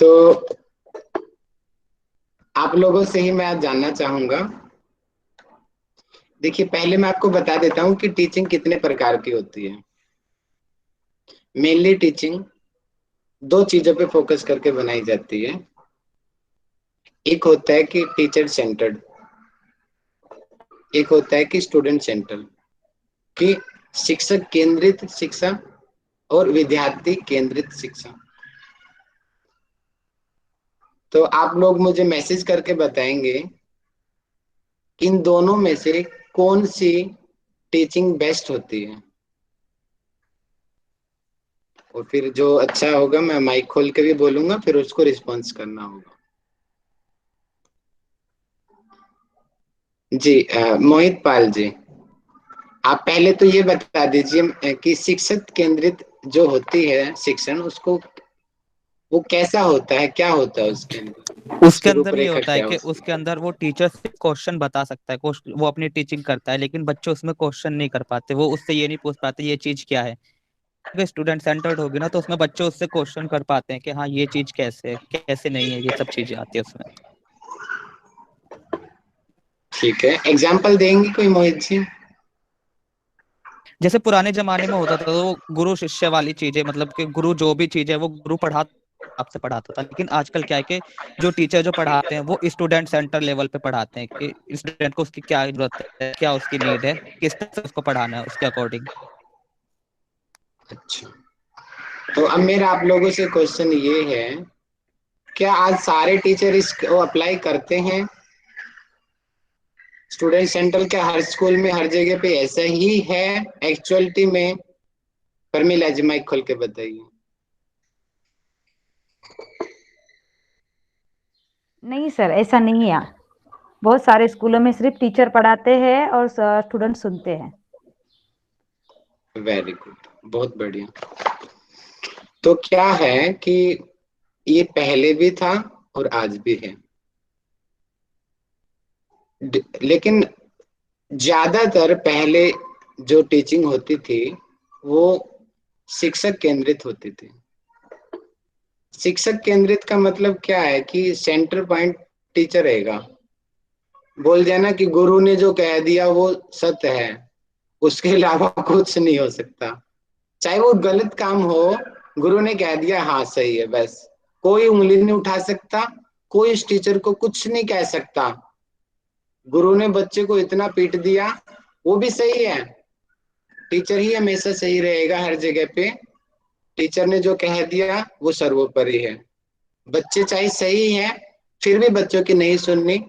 तो आप लोगों से ही मैं आज जानना चाहूंगा। देखिए, पहले मैं आपको बता देता हूँ कि टीचिंग कितने प्रकार की होती है। मेनली टीचिंग दो चीजों पे फोकस करके बनाई जाती है। एक होता है कि टीचर सेंटर्ड, एक होता है कि स्टूडेंट सेंटर्ड, कि शिक्षक केंद्रित शिक्षा और विद्यार्थी केंद्रित शिक्षा। तो आप लोग मुझे मैसेज करके बताएंगे इन दोनों में से कौन सी टीचिंग बेस्ट होती है। और फिर जो अच्छा होगा मैं माइक खोल के भी बोलूंगा, फिर उसको रिस्पॉन्स करना होगा। जी मोहित पाल जी, आप पहले तो ये बता दीजिए कि शिक्षक केंद्रित जो होती है शिक्षण, उसको वो कैसा होता है, क्या होता है उसके अंदर, उसके उसकी अंदर ये रूपरेखा होता है क्या कि हो उसके सकती है। अंदर वो टीचर से क्वेश्चन बता सकता है, वो अपनी टीचिंग करता है, लेकिन बच्चे उसमें क्वेश्चन नहीं कर पाते, वो उससे ये नहीं पूछ पाते ये चीज क्या है। अगर स्टूडेंट सेंटर्ड होगी ना तो उसमें बच्चे उससे क्वेश्चन कर पाते हैं कि हाँ ये चीज कैसे है, कैसे नहीं है, ये सब चीजें आती है उसमें। ठीक है, एग्जाम्पल देंगे कोई मोहित जी। जैसे पुराने जमाने में होता था तो वो गुरु शिष्य वाली चीजें, मतलब कि गुरु जो भी चीज है वो गुरु पढ़ा आपसे पढ़ाता था, लेकिन आजकल क्या है कि जो टीचर जो पढ़ाते हैं वो स्टूडेंट सेंटर लेवल पे पढ़ाते हैं कि स्टूडेंट को उसकी क्या जरूरत है, क्या उसकी नीड है, किस तरह से उसको पढ़ाना है उसके अकॉर्डिंग। अच्छा, तो अब मेरा आप लोगों से क्वेश्चन ये है, क्या आज सारे टीचर इसको अप्लाई करते हैं? स्टूडेंट सेंटर क्या हर स्कूल में हर जगह पे ऐसा ही है एक्चुअलिटी में? परमिला जी माइक खोल के बताइए। नहीं सर, ऐसा नहीं है। बहुत सारे स्कूलों में सिर्फ टीचर पढ़ाते हैं और स्टूडेंट सुनते हैं। वेरी गुड, बहुत बढ़िया। तो क्या है कि ये पहले भी था और आज भी है, लेकिन ज्यादातर पहले जो टीचिंग होती थी वो शिक्षक केंद्रित होती थी। शिक्षक केंद्रित का मतलब क्या है कि सेंटर पॉइंट टीचर रहेगा। बोल जाना कि गुरु ने जो कह दिया वो सत्य है, उसके अलावा कुछ नहीं हो सकता। चाहे वो गलत काम हो, गुरु ने कह दिया हाँ सही है, बस। कोई उंगली नहीं उठा सकता, कोई इस टीचर को कुछ नहीं कह सकता। गुरु ने बच्चे को इतना पीट दिया, वो भी सही है। टीचर ही हमेशा सही रहेगा हर जगह पे। टीचर ने जो कह दिया वो सर्वोपरि है। बच्चे चाहे सही हैं, फिर भी बच्चों की नहीं सुननी।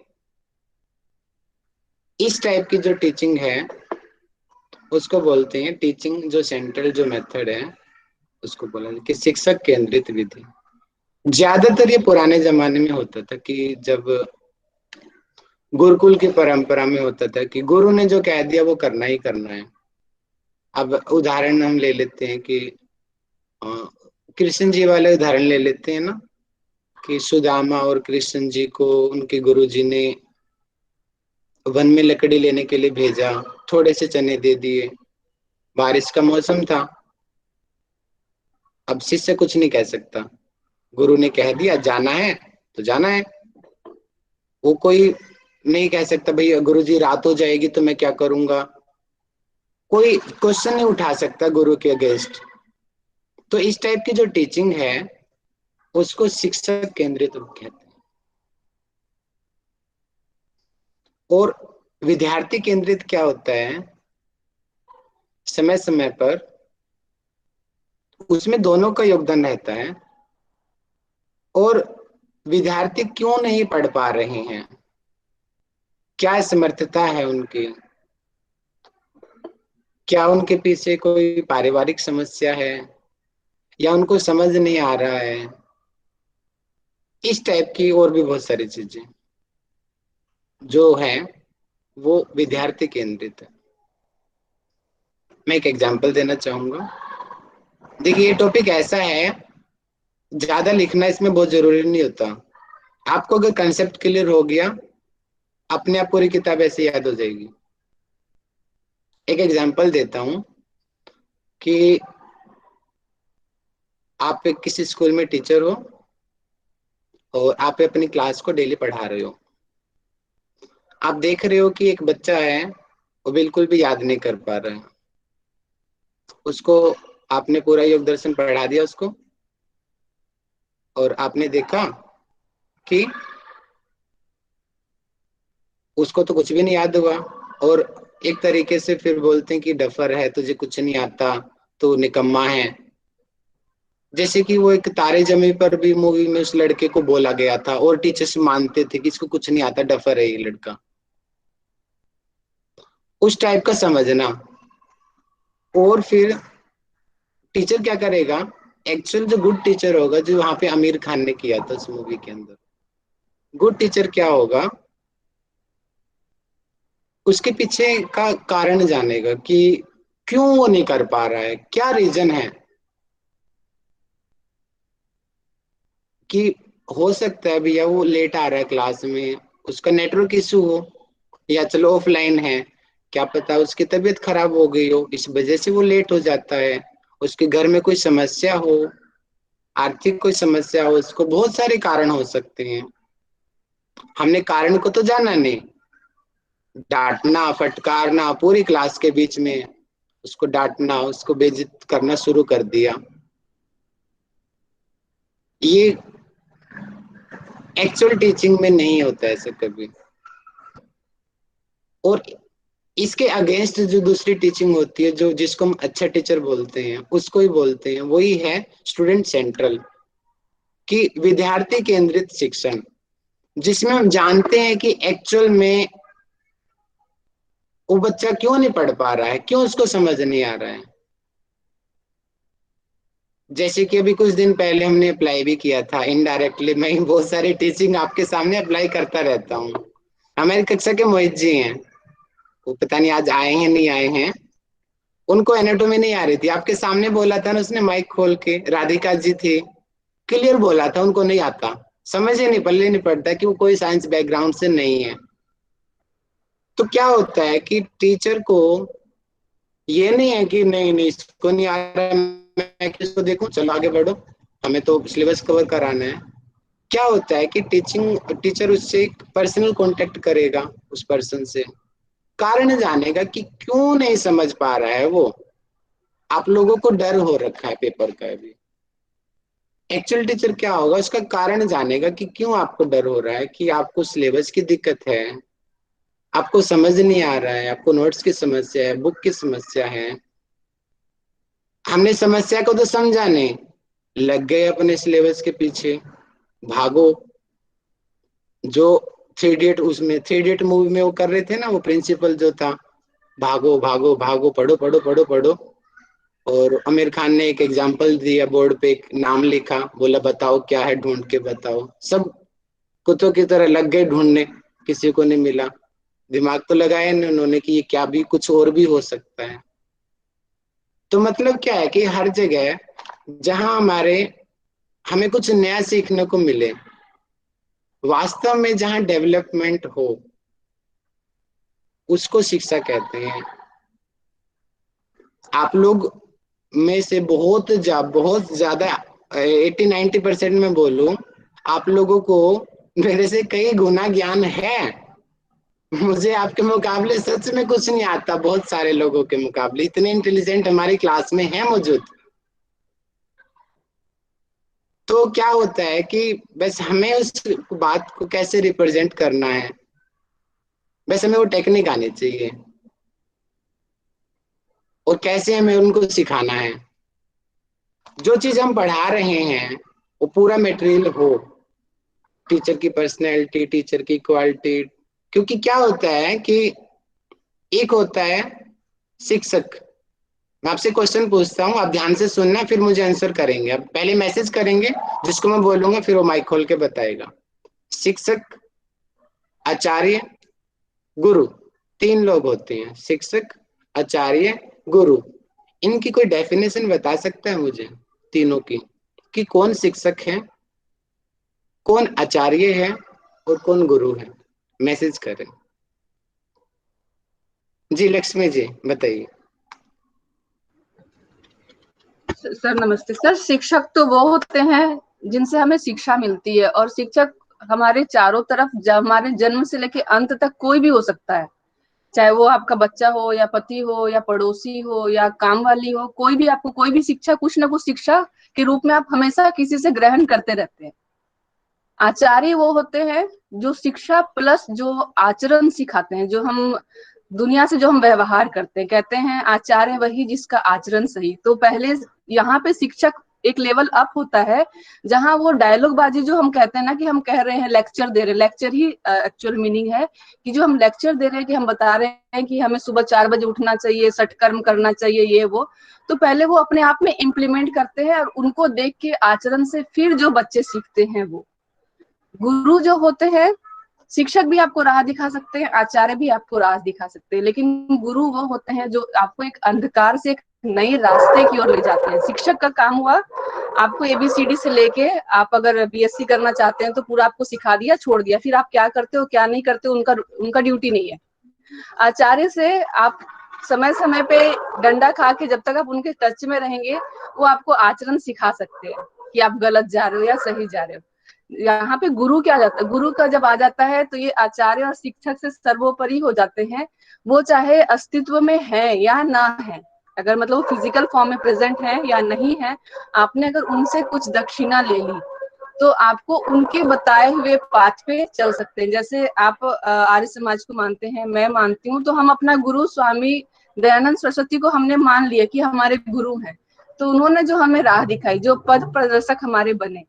इस टाइप की जो टीचिंग है उसको बोलते हैं टीचिंग जो सेंट्रल जो मेथड है, उसको बोला कि शिक्षक केंद्रित विधि। ज्यादातर ये पुराने जमाने में होता था कि जब गुरुकुल की परंपरा में होता था कि गुरु ने जो कह दिया वो करना ही करना है। अब उदाहरण हम ले लेते हैं कि अ, कृष्ण जी वाले उदाहरण ले लेते हैं ना, कि सुदामा और कृष्ण जी को उनके गुरु जी ने वन में लकड़ी लेने के लिए भेजा, थोड़े से चने दे दिए, बारिश का मौसम था। अब शिष्य कुछ नहीं कह सकता, गुरु ने कह दिया जाना है तो जाना है। वो कोई नहीं कह सकता भैया गुरु जी रात हो जाएगी तो मैं क्या करूंगा। कोई क्वेश्चन नहीं उठा सकता गुरु के अगेंस्ट। तो इस टाइप की जो टीचिंग है उसको शिक्षक केंद्रित कहते हैं। और विद्यार्थी केंद्रित क्या होता है, समय समय पर उसमें दोनों का योगदान रहता है। और विद्यार्थी क्यों नहीं पढ़ पा रहे हैं, क्या समर्थता है उनकी, क्या उनके पीछे कोई पारिवारिक समस्या है, या उनको समझ नहीं आ रहा है, इस टाइप की और भी बहुत सारी चीजें जो है वो विद्यार्थी केंद्रित है। मैं एक एग्जांपल देना चाहूंगा। देखिए, ये टॉपिक ऐसा है, ज्यादा लिखना इसमें बहुत जरूरी नहीं होता। आपको अगर कंसेप्ट क्लियर हो गया, अपने आप पूरी किताब ऐसे याद हो जाएगी। एक एग्जांपल देता हूं कि आप एक किसी स्कूल में टीचर हो, और आप अपनी क्लास को डेली पढ़ा रहे हो। आप देख रहे हो कि एक बच्चा है, वो बिल्कुल भी याद नहीं कर पा रहा है। उसको आपने पूरा योग दर्शन पढ़ा दिया उसको, और आपने देखा कि उसको तो कुछ भी नहीं याद हुआ, और एक तरीके से फिर बोलते हैं कि डफर है, तुझे कुछ नहीं आता, तू निकम्मा है। जैसे कि वो एक तारे जमी पर भी मूवी में उस लड़के को बोला गया था, और टीचर्स मानते थे कि इसको कुछ नहीं आता, डफर है ये लड़का। उस टाइप का समझना। और फिर टीचर क्या करेगा, एक्चुअल जो गुड टीचर होगा, जो वहां पे आमिर खान ने किया था उस मूवी के अंदर, गुड टीचर क्या होगा, उसके पीछे का कारण जानेगा कि क्यों वो नहीं कर पा रहा है, क्या रीजन है। कि हो सकता है भैया वो लेट आ रहा है क्लास में, उसका नेटवर्क इशू हो, या चलो ऑफलाइन है, क्या पता उसकी तबीयत खराब हो गई हो, इस वजह से वो लेट हो जाता है। उसके घर में कोई समस्या हो, आर्थिक कोई समस्या हो, उसको बहुत सारे कारण हो सकते हैं। हमने कारण को तो जाना नहीं, डांटना फटकारना पूरी क्लास के बीच में, उसको डांटना, उसको बेइज्जत करना शुरू कर दिया। ये एक्चुअल टीचिंग में नहीं होता ऐसे कभी। और इसके अगेंस्ट जो दूसरी टीचिंग होती है, जो जिसको हम अच्छा टीचर बोलते हैं, उसको ही बोलते हैं, वही है स्टूडेंट सेंट्रल, की विद्यार्थी केंद्रित शिक्षण, जिसमें हम जानते हैं कि एक्चुअल में वो बच्चा क्यों नहीं पढ़ पा रहा है, क्यों उसको समझ नहीं आ रहा है। जैसे कि अभी कुछ दिन पहले हमने अप्लाई भी किया था इनडायरेक्टली, मैं बहुत सारी टीचिंग आपके सामने अप्लाई करता रहता हूँ। हमारी कक्षा के मोहित जी हैं, वो पता नहीं आज आए हैं नहीं आए हैं। उनको एनाटॉमी नहीं आ रही थी, आपके सामने बोला था ना उसने माइक खोल के, राधिका जी थी, क्लियर बोला था उनको नहीं आता, समझ ही नहीं, पल्ले नहीं पड़ता कि वो कोई साइंस बैकग्राउंड से नहीं है। तो क्या होता है कि टीचर को ये नहीं है कि नहीं नहीं इसको नहीं आ रहा है, मैं किसको देखूं, चलो आगे बढ़ो, हमें तो सिलेबस कवर कराना है। क्या होता है कि टीचर उससे पर्सनल कांटेक्ट करेगा, उस पर्सन से कारण जानेगा कि क्यों नहीं समझ पा रहा है वो। आप लोगों को डर हो रखा है पेपर का भी, एक्चुअल टीचर क्या होगा, उसका कारण जानेगा कि क्यों आपको डर हो रहा है, कि आपको सिलेबस की दिक्कत है, आपको समझ नहीं आ रहा है, आपको नोट्स की समस्या है, बुक की समस्या है। हमने समस्या को तो समझा नहीं, लग गए अपने सिलेबस के पीछे, भागो। जो थ्री इडियट, उसमें थ्री इडियट मूवी में वो कर रहे थे ना, वो प्रिंसिपल जो था, भागो भागो भागो, पढ़ो पढ़ो पढ़ो पढ़ो। और आमिर खान ने एक एग्जाम्पल दिया, बोर्ड पे एक नाम लिखा, बोला बताओ क्या है, ढूंढ के बताओ। सब कुत्तों की तरह लग गए ढूंढने, किसी को नहीं मिला। दिमाग तो लगाया नहीं उन्होंने कि ये क्या भी कुछ और भी हो सकता है। तो मतलब क्या है कि हर जगह जहां हमें कुछ नया सीखने को मिले, वास्तव में जहां डेवलपमेंट हो, उसको शिक्षा कहते हैं। आप लोग में से बहुत ज्यादा 80-90% में बोलूं, आप लोगों को मेरे से कई गुना ज्ञान है। मुझे आपके मुकाबले सच में कुछ नहीं आता, बहुत सारे लोगों के मुकाबले इतने इंटेलिजेंट हमारी क्लास में है मौजूद। तो क्या होता है कि बस हमें उस बात को कैसे रिप्रेजेंट करना है, बस हमें वो टेक्निक आनी चाहिए, और कैसे हमें उनको सिखाना है। जो चीज हम पढ़ा रहे हैं वो पूरा मटेरियल हो, टीचर की पर्सनैलिटी, टीचर की क्वालिटी। क्योंकि क्या होता है कि एक होता है शिक्षक। मैं आपसे क्वेश्चन पूछता हूँ, आप ध्यान से सुनना, फिर मुझे आंसर करेंगे। अब पहले मैसेज करेंगे, जिसको मैं बोलूंगा फिर वो माइक खोल के बताएगा। शिक्षक, आचार्य, गुरु, तीन लोग होते हैं, शिक्षक, आचार्य, गुरु। इनकी कोई डेफिनेशन बता सकता है मुझे, तीनों की, कि कौन शिक्षक है, कौन आचार्य है, और कौन गुरु है? मैसेज करें। जी लक्ष्मी जी बताइए। सर नमस्ते। सर शिक्षक तो वो होते हैं जिनसे हमें शिक्षा मिलती है। और शिक्षक हमारे चारों तरफ, हमारे जन्म से लेके अंत तक कोई भी हो सकता है, चाहे वो आपका बच्चा हो या पति हो या पड़ोसी हो या काम वाली हो, कोई भी आपको कोई भी शिक्षा, कुछ ना कुछ शिक्षा के रूप में आप हमेशा किसी से ग्रहण करते रहते हैं। आचार्य वो होते हैं जो शिक्षा प्लस जो आचरण सिखाते हैं, जो हम दुनिया से जो हम व्यवहार करते हैं। कहते हैं आचार्य वही जिसका आचरण सही। तो पहले यहाँ पे शिक्षक एक लेवल अप होता है, जहां वो डायलॉग बाजी जो हम कहते हैं ना, कि हम कह रहे हैं लेक्चर दे रहे हैं, लेक्चर ही एक्चुअल मीनिंग है कि जो हम लेक्चर दे रहे हैं, कि हम बता रहे हैं कि हमें सुबह 4 बजे उठना चाहिए, सठकर्म करना चाहिए, ये वो। तो पहले वो अपने आप में इम्प्लीमेंट करते हैं, और उनको देख के आचरण से फिर जो बच्चे सीखते हैं वो। गुरु जो होते हैं, शिक्षक भी आपको राह दिखा सकते हैं, आचार्य भी आपको राह दिखा सकते हैं, लेकिन गुरु वो होते हैं जो आपको एक अंधकार से एक नए रास्ते की ओर ले जाते हैं। शिक्षक का काम हुआ आपको एबीसीडी से लेके, आप अगर बीएससी करना चाहते हैं तो पूरा आपको सिखा दिया, छोड़ दिया, फिर आप क्या करते हो क्या नहीं करते हो उनका ड्यूटी नहीं है। आचार्य से आप समय समय पे डंडा खा के जब तक आप उनके टच में रहेंगे, वो आपको आचरण सिखा सकते हैं कि आप गलत जा रहे हो या सही जा रहे हो। यहाँ पे गुरु क्या जाता है, गुरु का जब आ जाता है तो ये आचार्य और शिक्षक से सर्वोपरि हो जाते हैं। वो चाहे अस्तित्व में है या ना है, अगर मतलब वो फिजिकल फॉर्म में प्रेजेंट है या नहीं है, आपने अगर उनसे कुछ दक्षिणा ले ली तो आपको उनके बताए हुए पाथ पे चल सकते हैं। जैसे आप आर्य समाज को मानते हैं, मैं मानती हूँ, तो हम अपना गुरु स्वामी दयानंद सरस्वती को हमने मान लिया कि हमारे गुरु हैं। तो उन्होंने जो हमें राह दिखाई, जो पद प्रदर्शक हमारे बने,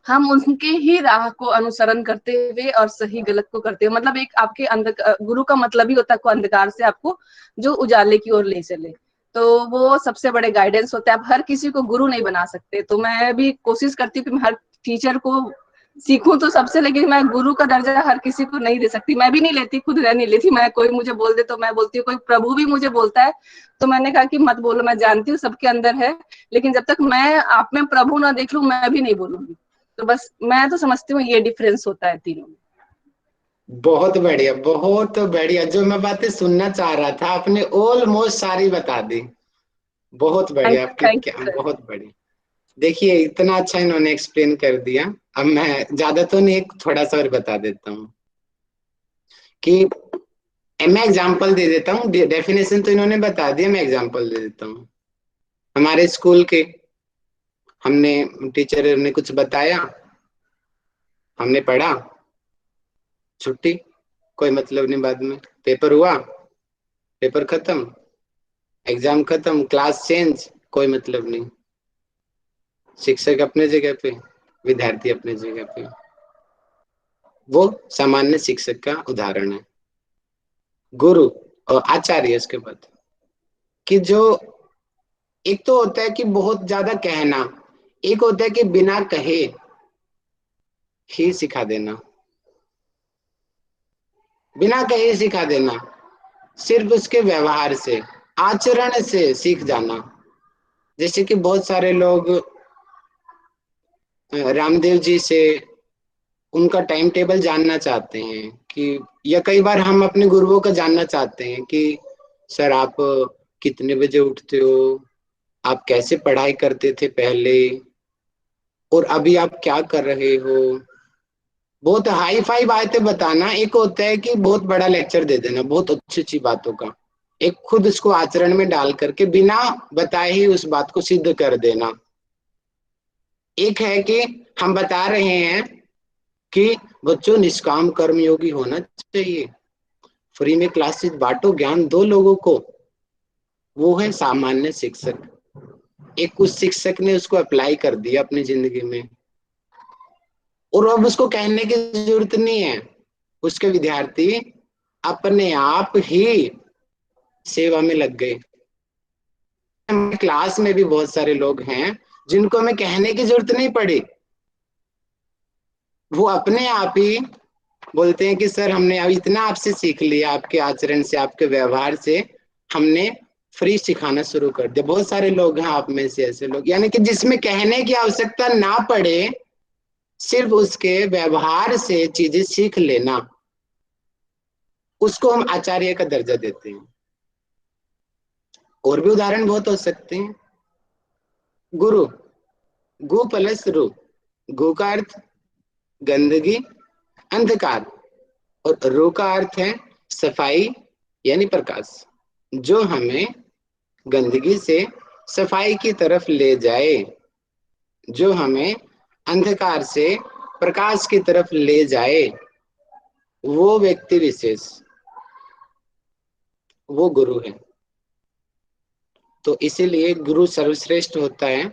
हम उनके ही राह को अनुसरण करते हुए और सही गलत को करते हुए, मतलब एक आपके अंधकार, गुरु का मतलब ही होता है अंधकार से आपको जो उजाले की ओर ले चले। तो वो सबसे बड़े गाइडेंस होते हैं। आप हर किसी को गुरु नहीं बना सकते। तो मैं भी कोशिश करती हूँ कि मैं हर टीचर को सीखूं तो सबसे, लेकिन मैं गुरु का दर्जा हर किसी को नहीं दे सकती। मैं भी नहीं लेती, खुद रह नहीं लेती। मैं कोई मुझे बोल दे तो मैं बोलती हूँ, कोई प्रभु भी मुझे बोलता है तो मैंने कहा कि मत बोलो, मैं जानती हूँ सबके अंदर है, लेकिन जब तक मैं आप में प्रभु ना देख लूं मैं भी नहीं बोलूंगी। तो बस मैं तो समझती हूँ ये डिफरेंस होता है तीनों में। बहुत बढ़िया, बहुत बढ़िया। जो मैं बातें सुनना चाह रहा था आपने ऑलमोस्ट सारी बता दी। बहुत बढ़िया आपकी, थैंक क्या यू सर। बहुत बढ़िया। देखिए इतना अच्छा इन्होंने एक्सप्लेन कर दिया। अब मैं ज्यादा तो नहीं, थोड़ा सा और बता देता हूँ कि मैं एग्जांपल दे देता हूँ। डेफिनेशन तो इन्होंने बता दिया, मैं एग्जांपल दे देता हूँ। हमारे स्कूल के, हमने टीचर ने कुछ बताया, हमने पढ़ा, छुट्टी, कोई मतलब नहीं। बाद में पेपर हुआ, पेपर खत्म, एग्जाम खत्म, क्लास चेंज, कोई मतलब नहीं। शिक्षक अपने जगह पे, विद्यार्थी अपने जगह पे। वो सामान्य शिक्षक का उदाहरण है। गुरु और आचार्य इसके बाद, कि जो एक तो होता है कि बहुत ज्यादा कहना, एक होता है कि बिना कहे ही सिखा देना। बिना कहे सिखा देना, सिर्फ उसके व्यवहार से, आचरण से सीख जाना। जैसे कि बहुत सारे लोग रामदेव जी से उनका टाइम टेबल जानना चाहते हैं, कि या कई बार हम अपने गुरुओं का जानना चाहते हैं कि सर आप कितने बजे उठते हो, आप कैसे पढ़ाई करते थे पहले, और अभी आप क्या कर रहे हो। बहुत हाई फाई बातें बताना एक होता है, कि बहुत बड़ा लेक्चर दे देना बहुत अच्छी अच्छी बातों का, एक खुद उसको आचरण में डाल करके बिना बताए ही उस बात को सिद्ध कर देना। एक है कि हम बता रहे हैं कि बच्चों निष्काम कर्मयोगी होना चाहिए, फ्री में क्लासेस बांटो, ज्ञान दो लोगों को। वो है सामान्य शिक्षक। एक उस शिक्षक ने उसको अप्लाई कर दिया अपनी जिंदगी में, और अब उसको कहने की जरूरत नहीं है। उसके विद्यार्थी अपने आप ही सेवा में लग गए। क्लास में भी बहुत सारे लोग हैं जिनको हमें कहने की जरूरत नहीं पड़ी, वो अपने आप ही बोलते हैं कि सर हमने अब इतना आपसे सीख लिया, आपके आचरण से, आपके व्यवहार से, हमने फ्री सिखाना शुरू कर दिया। बहुत सारे लोग हैं आप में से ऐसे लोग, यानी कि जिसमें कहने की आवश्यकता ना पड़े, सिर्फ उसके व्यवहार से चीजें सीख लेना, उसको हम आचार्य का दर्जा देते हैं। और भी उदाहरण बहुत हो सकते हैं। गुरु, गु प्लस रु, गु का अर्थ गंदगी, अंधकार, और रू का अर्थ है सफाई यानी प्रकाश, जो हमें गंदगी से सफाई की तरफ ले जाए, जो हमें अंधकार से प्रकाश की तरफ ले जाए, वो व्यक्ति विशेष, वो गुरु है। तो इसीलिए गुरु सर्वश्रेष्ठ होता है।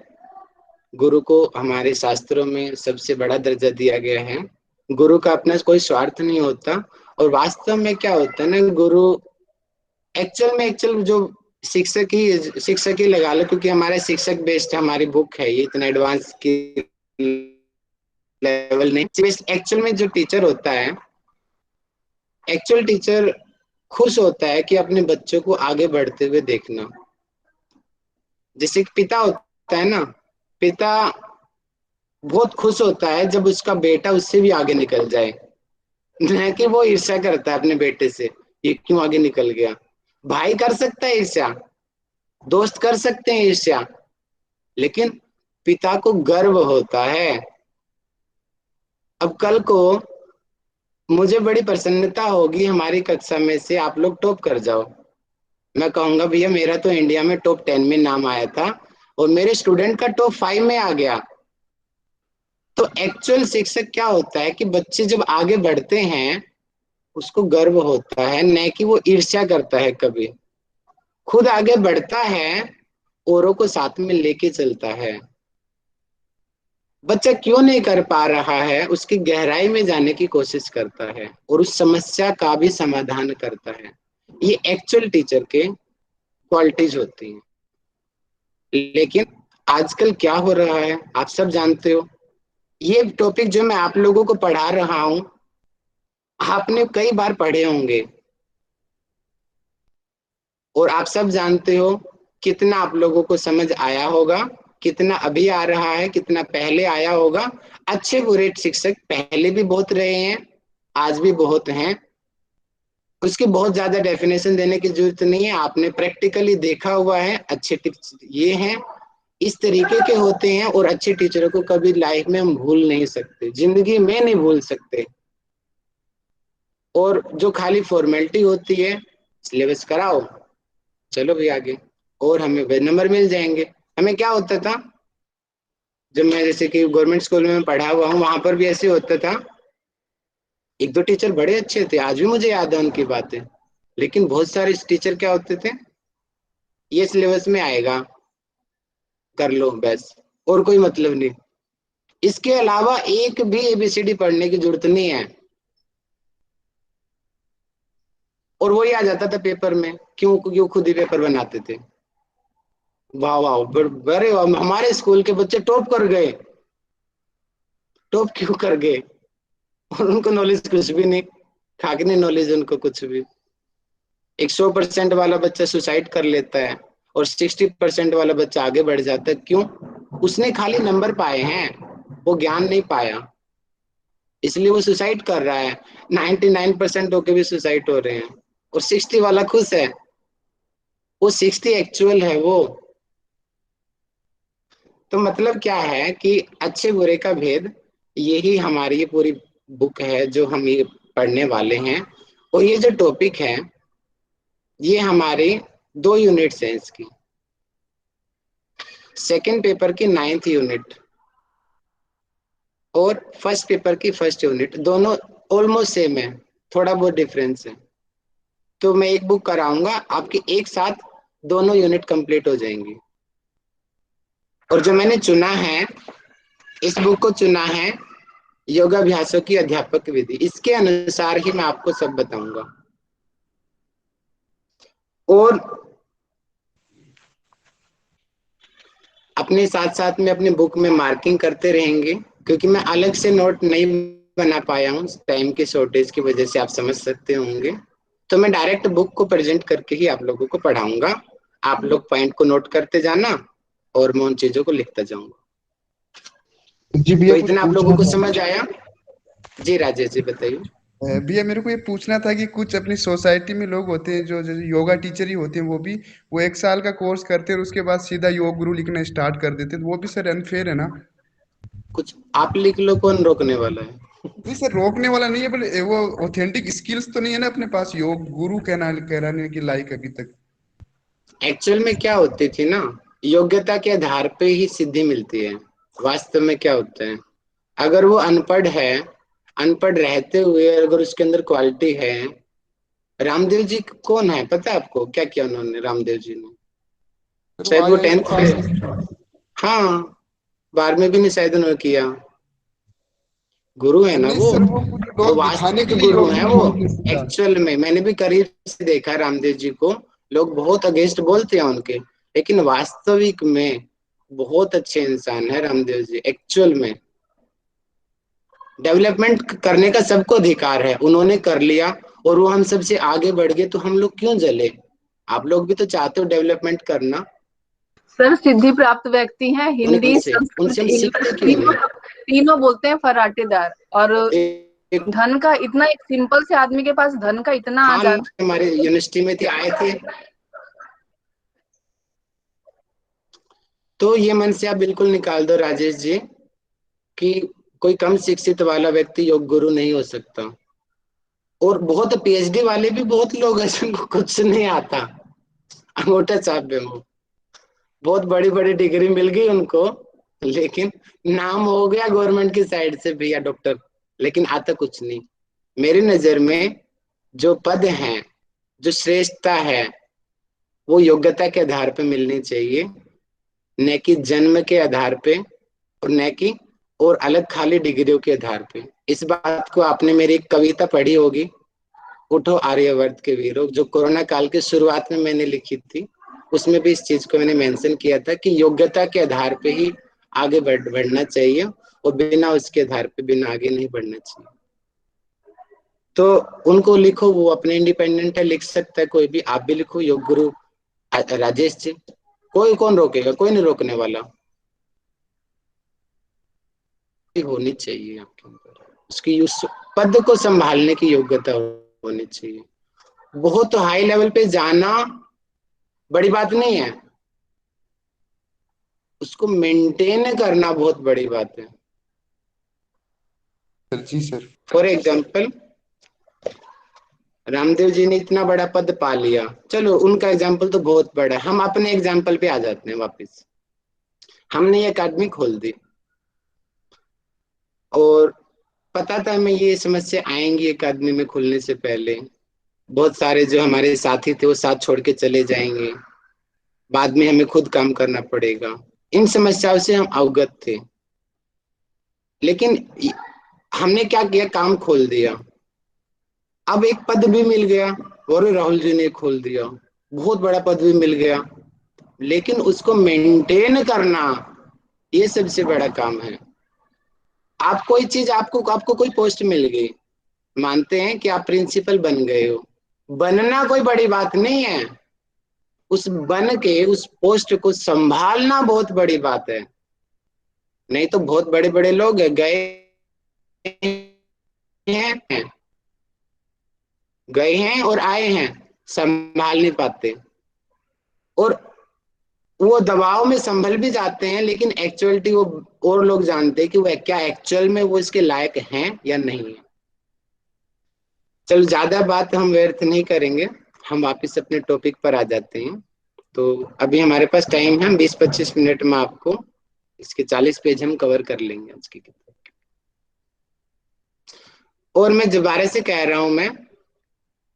गुरु को हमारे शास्त्रों में सबसे बड़ा दर्जा दिया गया है। गुरु का अपना कोई स्वार्थ नहीं होता। और वास्तव में क्या होता है ना, गुरु एक्चुअल जो शिक्षक ही लगा लो, क्योंकि हमारे शिक्षक बेस्ड हमारी बुक है, ये इतना एडवांस की लेवल नहीं। एक्चुअल में जो टीचर होता है, एक्चुअल टीचर खुश होता है कि अपने बच्चों को आगे बढ़ते हुए देखना। जैसे कि पिता होता है ना, पिता बहुत खुश होता है जब उसका बेटा उससे भी आगे निकल जाए, न कि वो ईर्ष्या करता है अपने बेटे से, ये क्यों आगे निकल गया। भाई कर सकता है ईर्ष्या, दोस्त कर सकते हैं ईर्ष्या, लेकिन पिता को गर्व होता है। अब कल को मुझे बड़ी प्रसन्नता होगी हमारी कक्षा में से आप लोग टॉप कर जाओ, मैं कहूंगा भैया मेरा तो इंडिया में टॉप 10 में नाम आया था और मेरे स्टूडेंट का टॉप 5 में आ गया। तो एक्चुअल शिक्षक क्या होता है कि बच्चे जब आगे बढ़ते हैं उसको गर्व होता है, न कि वो ईर्ष्या करता है। कभी खुद आगे बढ़ता है, औरों को साथ में लेके चलता है। बच्चा क्यों नहीं कर पा रहा है, उसकी गहराई में जाने की कोशिश करता है और उस समस्या का भी समाधान करता है। ये एक्चुअल टीचर के क्वालिटीज होती हैं। लेकिन आजकल क्या हो रहा है आप सब जानते हो। ये टॉपिक जो मैं आप लोगों को पढ़ा रहा हूं, आपने कई बार पढ़े होंगे और आप सब जानते हो कितना आप लोगों को समझ आया होगा, कितना अभी आ रहा है, कितना पहले आया होगा। अच्छे बुरे शिक्षक पहले भी बहुत रहे हैं, आज भी बहुत हैं। उसकी बहुत ज्यादा डेफिनेशन देने की जरूरत नहीं है, आपने प्रैक्टिकली देखा हुआ है। अच्छे टिप्स ये हैं, इस तरीके के होते हैं। और अच्छे टीचरों को कभी लाइफ में हम भूल नहीं सकते, जिंदगी में नहीं भूल सकते। और जो खाली फॉर्मेलिटी होती है, सिलेबस कराओ, चलो भी आगे, और हमें वे नंबर मिल जाएंगे। हमें क्या होता था, जब मैं जैसे कि गवर्नमेंट स्कूल में पढ़ा हुआ हूँ, वहां पर भी ऐसे होता था। एक दो टीचर बड़े अच्छे थे, आज भी मुझे याद है उनकी बातें, लेकिन बहुत सारे टीचर क्या होते थे, ये सिलेबस में आएगा कर लो बस, और कोई मतलब नहीं। इसके अलावा एक भी एबीसीडी पढ़ने की जरूरत नहीं है, और वही आ जाता था पेपर में। क्यों क्यों खुद ही पेपर बनाते थे। वाह वाह, बड़े हमारे स्कूल के बच्चे टॉप कर गए। टॉप क्यों कर गए, और उनको नॉलेज कुछ भी नहीं, खाकने नॉलेज उनको कुछ भी। एक 100% वाला बच्चा सुसाइड कर लेता है और 60% वाला बच्चा आगे बढ़ जाता है। क्यों, उसने खाली नंबर पाए हैं, वो ज्ञान नहीं पाया, इसलिए वो सुसाइड कर रहा है। 99% होके भी सुसाइड हो रहे हैं, और 60 वाला खुश है। वो 60 एक्चुअल है वो। तो मतलब क्या है कि अच्छे बुरे का भेद, यही हमारी ये पूरी बुक है जो हम ये पढ़ने वाले हैं। और ये जो टॉपिक है, ये हमारे 2 यूनिट्स हैं इसकी। सेकंड पेपर की 9th यूनिट और फर्स्ट पेपर की फर्स्ट यूनिट, दोनों ऑलमोस्ट सेम है, थोड़ा बहुत डिफरेंस है। तो मैं एक बुक कराऊंगा, आपकी एक साथ दोनों यूनिट कंप्लीट हो जाएंगी। और जो मैंने चुना है, इस बुक को चुना है योगाभ्यासों की अध्यापक विधि, इसके अनुसार ही मैं आपको सब बताऊंगा। और अपने साथ साथ में अपने बुक में मार्किंग करते रहेंगे, क्योंकि मैं अलग से नोट नहीं बना पाया हूँ टाइम के शॉर्टेज की वजह से, आप समझ सकते होंगे। तो मैं डायरेक्ट बुक को प्रेजेंट करके ही आप लोगों को पढ़ाऊंगा। आप लोग पॉइंट को नोट करते जाना और मैं उन चीजों को लिखता जाऊंगा। जी तो भैया कुछ इतना आप लोगों पूछना को था। समझ आया। जी राजेश जी बताइए। भैया मेरे को ये पूछना था कि कुछ अपनी सोसाइटी में लोग होते हैं जो जैसे योगा टीचर ही होते हैं, वो 1 साल का कोर्स करते हैं और उसके बाद सीधा योग गुरु लिखना स्टार्ट कर देते हैं, तो वो भी सर अनफेयर है ना? कुछ आप लिख लो, कौन रोकने वाला है। नहीं सर, रोकने वाला नहीं है, पर वो ऑथेंटिक स्किल्स तो नहीं है ना अपने पास, योग गुरु कहलाने की लायक अभी तक। एक्चुअल में क्या होती थी ना, योग्यता के आधार पे ही सिद्धि मिलती है। वास्तव में क्या होता है, अगर वो अनपढ़ है, अनपढ़ रहते हुए अगर उसके अंदर क्वालिटी है। रामदेव जी कौन है पता है आपको, क्या किया उन्होंने रामदेव जी ने? सर वो शायद वो IIS 10th पास में, है। हाँ 12वीं भी नहीं शायद उन्होंने किया। गुरु है ना नहीं वो। सर, वो कुछ वो लोग दिखाने वास्तविक के लिए गुरु योग है गुरु वो। बोलते हैं सीधा। एक्चुअल में मैंने भी करीब से देखा है रामदेव जी को। लोग बहुत अगेंस्ट बोलते हैं उनके, लेकिन वास्तविक में बहुत अच्छे इंसान है रामदेव जी। एक्चुअल में डेवलपमेंट करने का सबको अधिकार है, उन्होंने कर लिया और वो हम सबसे आगे बढ़ गए, तो हम लोग क्यों जले? आप लोग भी तो चाहते हो डेवलपमेंट करना। सर सिद्धि प्राप्त व्यक्ति हैं, हिंदी उनसे संस्कृत उनसे हम इंग्लिश सीखते क्यों तीनों नहीं? तीनों बोलते हैं फर्राटेदार। और एक, धन का इतना, एक सिंपल से आदमी के पास धन का इतना आ हाँ जाता हमारे यूनिवर्सिटी में थे, आए थे। तो ये मन से आप बिल्कुल निकाल दो राजेश जी, कि कोई कम शिक्षित वाला व्यक्ति योग गुरु नहीं हो सकता। और बहुत पीएचडी वाले भी बहुत लोग हैं जिनको कुछ नहीं आता, अंगूठा छाप पे वो बहुत बड़ी बड़ी डिग्री मिल गई उनको, लेकिन नाम हो गया गवर्नमेंट की साइड से भैया डॉक्टर, लेकिन आता कुछ नहीं। मेरी नजर में जो पद हैं, जो श्रेष्ठता है, वो योग्यता के आधार पे मिलनी चाहिए, न कि जन्म के आधार पे, और न कि और अलग खाली डिग्रियों के आधार पे। इस बात को आपने मेरी एक कविता पढ़ी होगी, उठो आर्यवर्त के वीरों, जो कोरोना काल के शुरुआत में मैंने लिखी थी। उसमें भी इस चीज को मैंने मेंशन किया था कि योग्यता के आधार पे ही आगे बढ़ना चाहिए, और बिना उसके आधार पे बिना आगे नहीं बढ़ना चाहिए। तो उनको लिखो, वो अपने इंडिपेंडेंट है, लिख सकता है कोई भी। आप भी लिखो योग गुरु राजेश जी, कोई कौन रोकेगा, कोई नहीं रोकने वाला। होनी चाहिए आपके अंदर उसकी उस पद को संभालने की योग्यता होनी चाहिए। बहुत हाई लेवल पे जाना बड़ी बात नहीं है, उसको मेंटेन करना बहुत बड़ी बात है। Sir ji sir. For example Ramdev ji ने इतना बड़ा पद पा लिया, चलो उनका एग्जाम्पल तो बहुत बड़ा है, हम अपने एग्जाम्पल पे आ जाते हैं वापस। हमने ये अकादमी खोल दी, और पता था हमें ये समस्या आएंगी अकादमी में खुलने से पहले। बहुत सारे जो हमारे साथी थे वो साथ छोड़ के चले जाएंगे, बाद में हमें खुद काम करना पड़ेगा। इन समस्याओं से हम अवगत थे, लेकिन हमने क्या किया, काम खोल दिया। अब एक पद भी मिल गया, और राहुल जी ने खोल दिया, बहुत बड़ा पद भी मिल गया, लेकिन उसको मेंटेन करना ये सबसे बड़ा काम है। आप कोई चीज, आपको आपको कोई पोस्ट मिल गई, मानते हैं कि आप प्रिंसिपल बन गए हो, बनना कोई बड़ी बात नहीं है, उस बन के उस पोस्ट को संभालना बहुत बड़ी बात है। नहीं तो बहुत बड़े बड़े लोग गए हैं, गए हैं और आए हैं, संभाल नहीं पाते, और वो दबाव में संभल भी जाते हैं, लेकिन एक्चुअलिटी वो और लोग जानते हैं कि वो क्या एक्चुअल में वो इसके लायक हैं या नहीं है। चलो ज्यादा बात हम व्यर्थ नहीं करेंगे, हम वापस अपने टॉपिक पर आ जाते हैं। तो अभी हमारे पास टाइम है, हम 20-25 मिनट में आपको इसके 40 पेज हम कवर कर लेंगे आज की किताब। और मैं दोबारा से कह रहा हूं मैं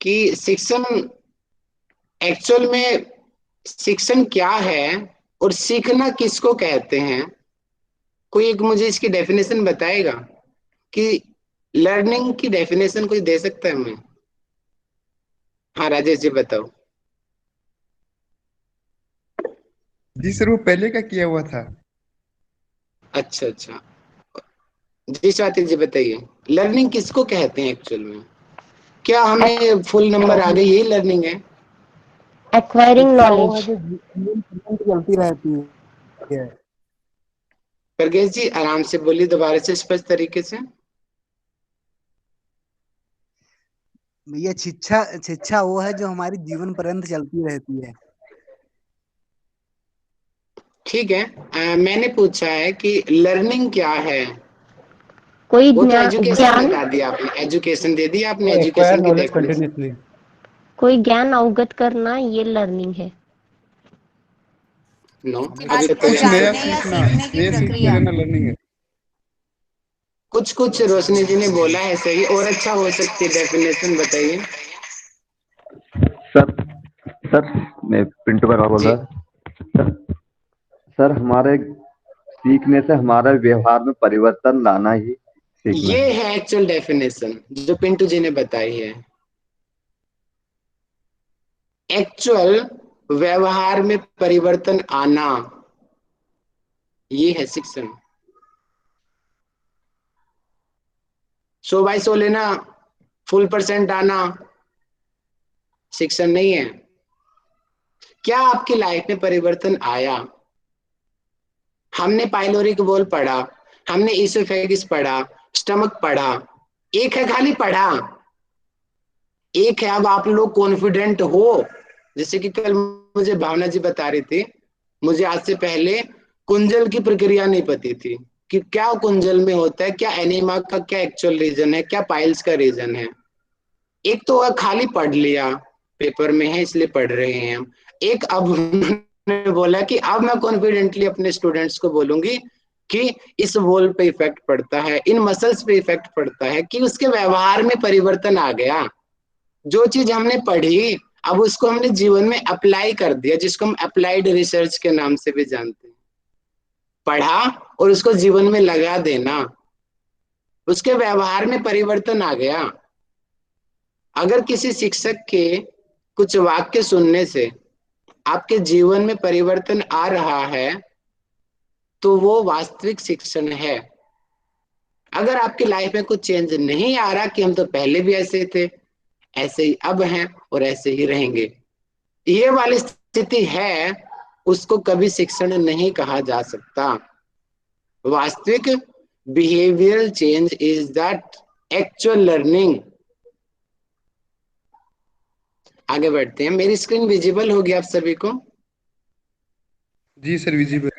कि शिक्षण एक्चुअल में शिक्षण क्या है और सीखना किसको कहते हैं। कोई एक मुझे इसकी डेफिनेशन बताएगा कि लर्निंग की डेफिनेशन कोई दे सकता है हमें? हाँ राजेश जी बताओ। जी सर, वो पहले का किया हुआ था। अच्छा अच्छा, जी स्वाति जी बताइए, लर्निंग किसको कहते हैं एक्चुअल में? क्या हमें फुल नंबर आ गए यही लर्निंग है? एक्वायरिंग शिक्षा वो है नॉलेज। जो जीवन पर्यंत चलती रहती है। प्रज्ञेश जी आराम से बोलिए दोबारा से स्पष्ट तरीके से। भैया शिक्षा शिक्षा वो है जो हमारी जीवन पर्यंत चलती रहती है। ठीक है। मैंने पूछा है कि लर्निंग क्या है, कोई वो तो एजुकेशन ज्ञान, बता दिया आपने, एजुकेशन दे दिया आपने, एक्वायर एजुकेशन की नॉलेज डेफिनेशन। कंटिन्यूसली। कोई ज्ञान अवगत करना, ये लर्निंग है। नो, बात अभी तो को कुछ पहले नया जानने या सीखना, सीखने की नया सीखते प्रक्रिया। रहना लर्निंग है। कुछ कुछ रोशनी जी ने बोला है सही, और अच्छा हो सकती है, डेफिनेशन बताइए। सर सर मैं पिंटू का बोल जी, रहा। सर हमारे सीखने से हमारे व्यवहार में परिवर्तन लाना ही सीखना ये है। है एक्चुअल डेफिनेशन जो पिंटू जी ने बताई है। एक्चुअल व्यवहार में परिवर्तन आना, ये है शिक्षण। 100/100 लेना, फुल परसेंट आना शिक्षण नहीं है। क्या आपकी लाइफ में परिवर्तन आया? हमने पाइलोरिक बॉल पढ़ा, हमने इसोफेगिस पढ़ा, स्टमक पढ़ा, एक है खाली पढ़ा, एक है अब आप लोग कॉन्फिडेंट हो। जैसे कि कल मुझे भावना जी बता रही थी, मुझे आज से पहले कुंजल की प्रक्रिया नहीं पती थी कि क्या कुंजल में होता है, क्या एनीमा का क्या एक्चुअल रीजन है, क्या पाइल्स का रीजन है। एक तो खाली पढ़ लिया, पेपर में है इसलिए पढ़ रहे हैं हम। एक अब उन्होंने बोला कि अब मैं कॉन्फिडेंटली अपने स्टूडेंट्स को बोलूंगी कि इस वॉल पे इफेक्ट पड़ता है, इन मसल्स पे इफेक्ट पड़ता है, कि उसके व्यवहार में परिवर्तन आ गया। जो चीज हमने पढ़ी अब उसको हमने जीवन में अप्लाई कर दिया, जिसको हम अप्लाइड रिसर्च के नाम से भी जानते हैं। पढ़ा और उसको जीवन में लगा देना, उसके व्यवहार में परिवर्तन आ गया। अगर किसी शिक्षक के कुछ वाक्य सुनने से आपके जीवन में परिवर्तन आ रहा है तो वो वास्तविक शिक्षण है। अगर आपकी लाइफ में कुछ चेंज नहीं आ रहा कि हम तो पहले भी ऐसे थे, ऐसे ही अब हैं और ऐसे ही रहेंगे, ये वाली स्थिति है, उसको कभी शिक्षण नहीं कहा जा सकता। वास्तविक behavioural change is that actual learning. आगे बढ़ते हैं। मेरी स्क्रीन विजिबल होगी आप सभी को? जी सर, विजिबल।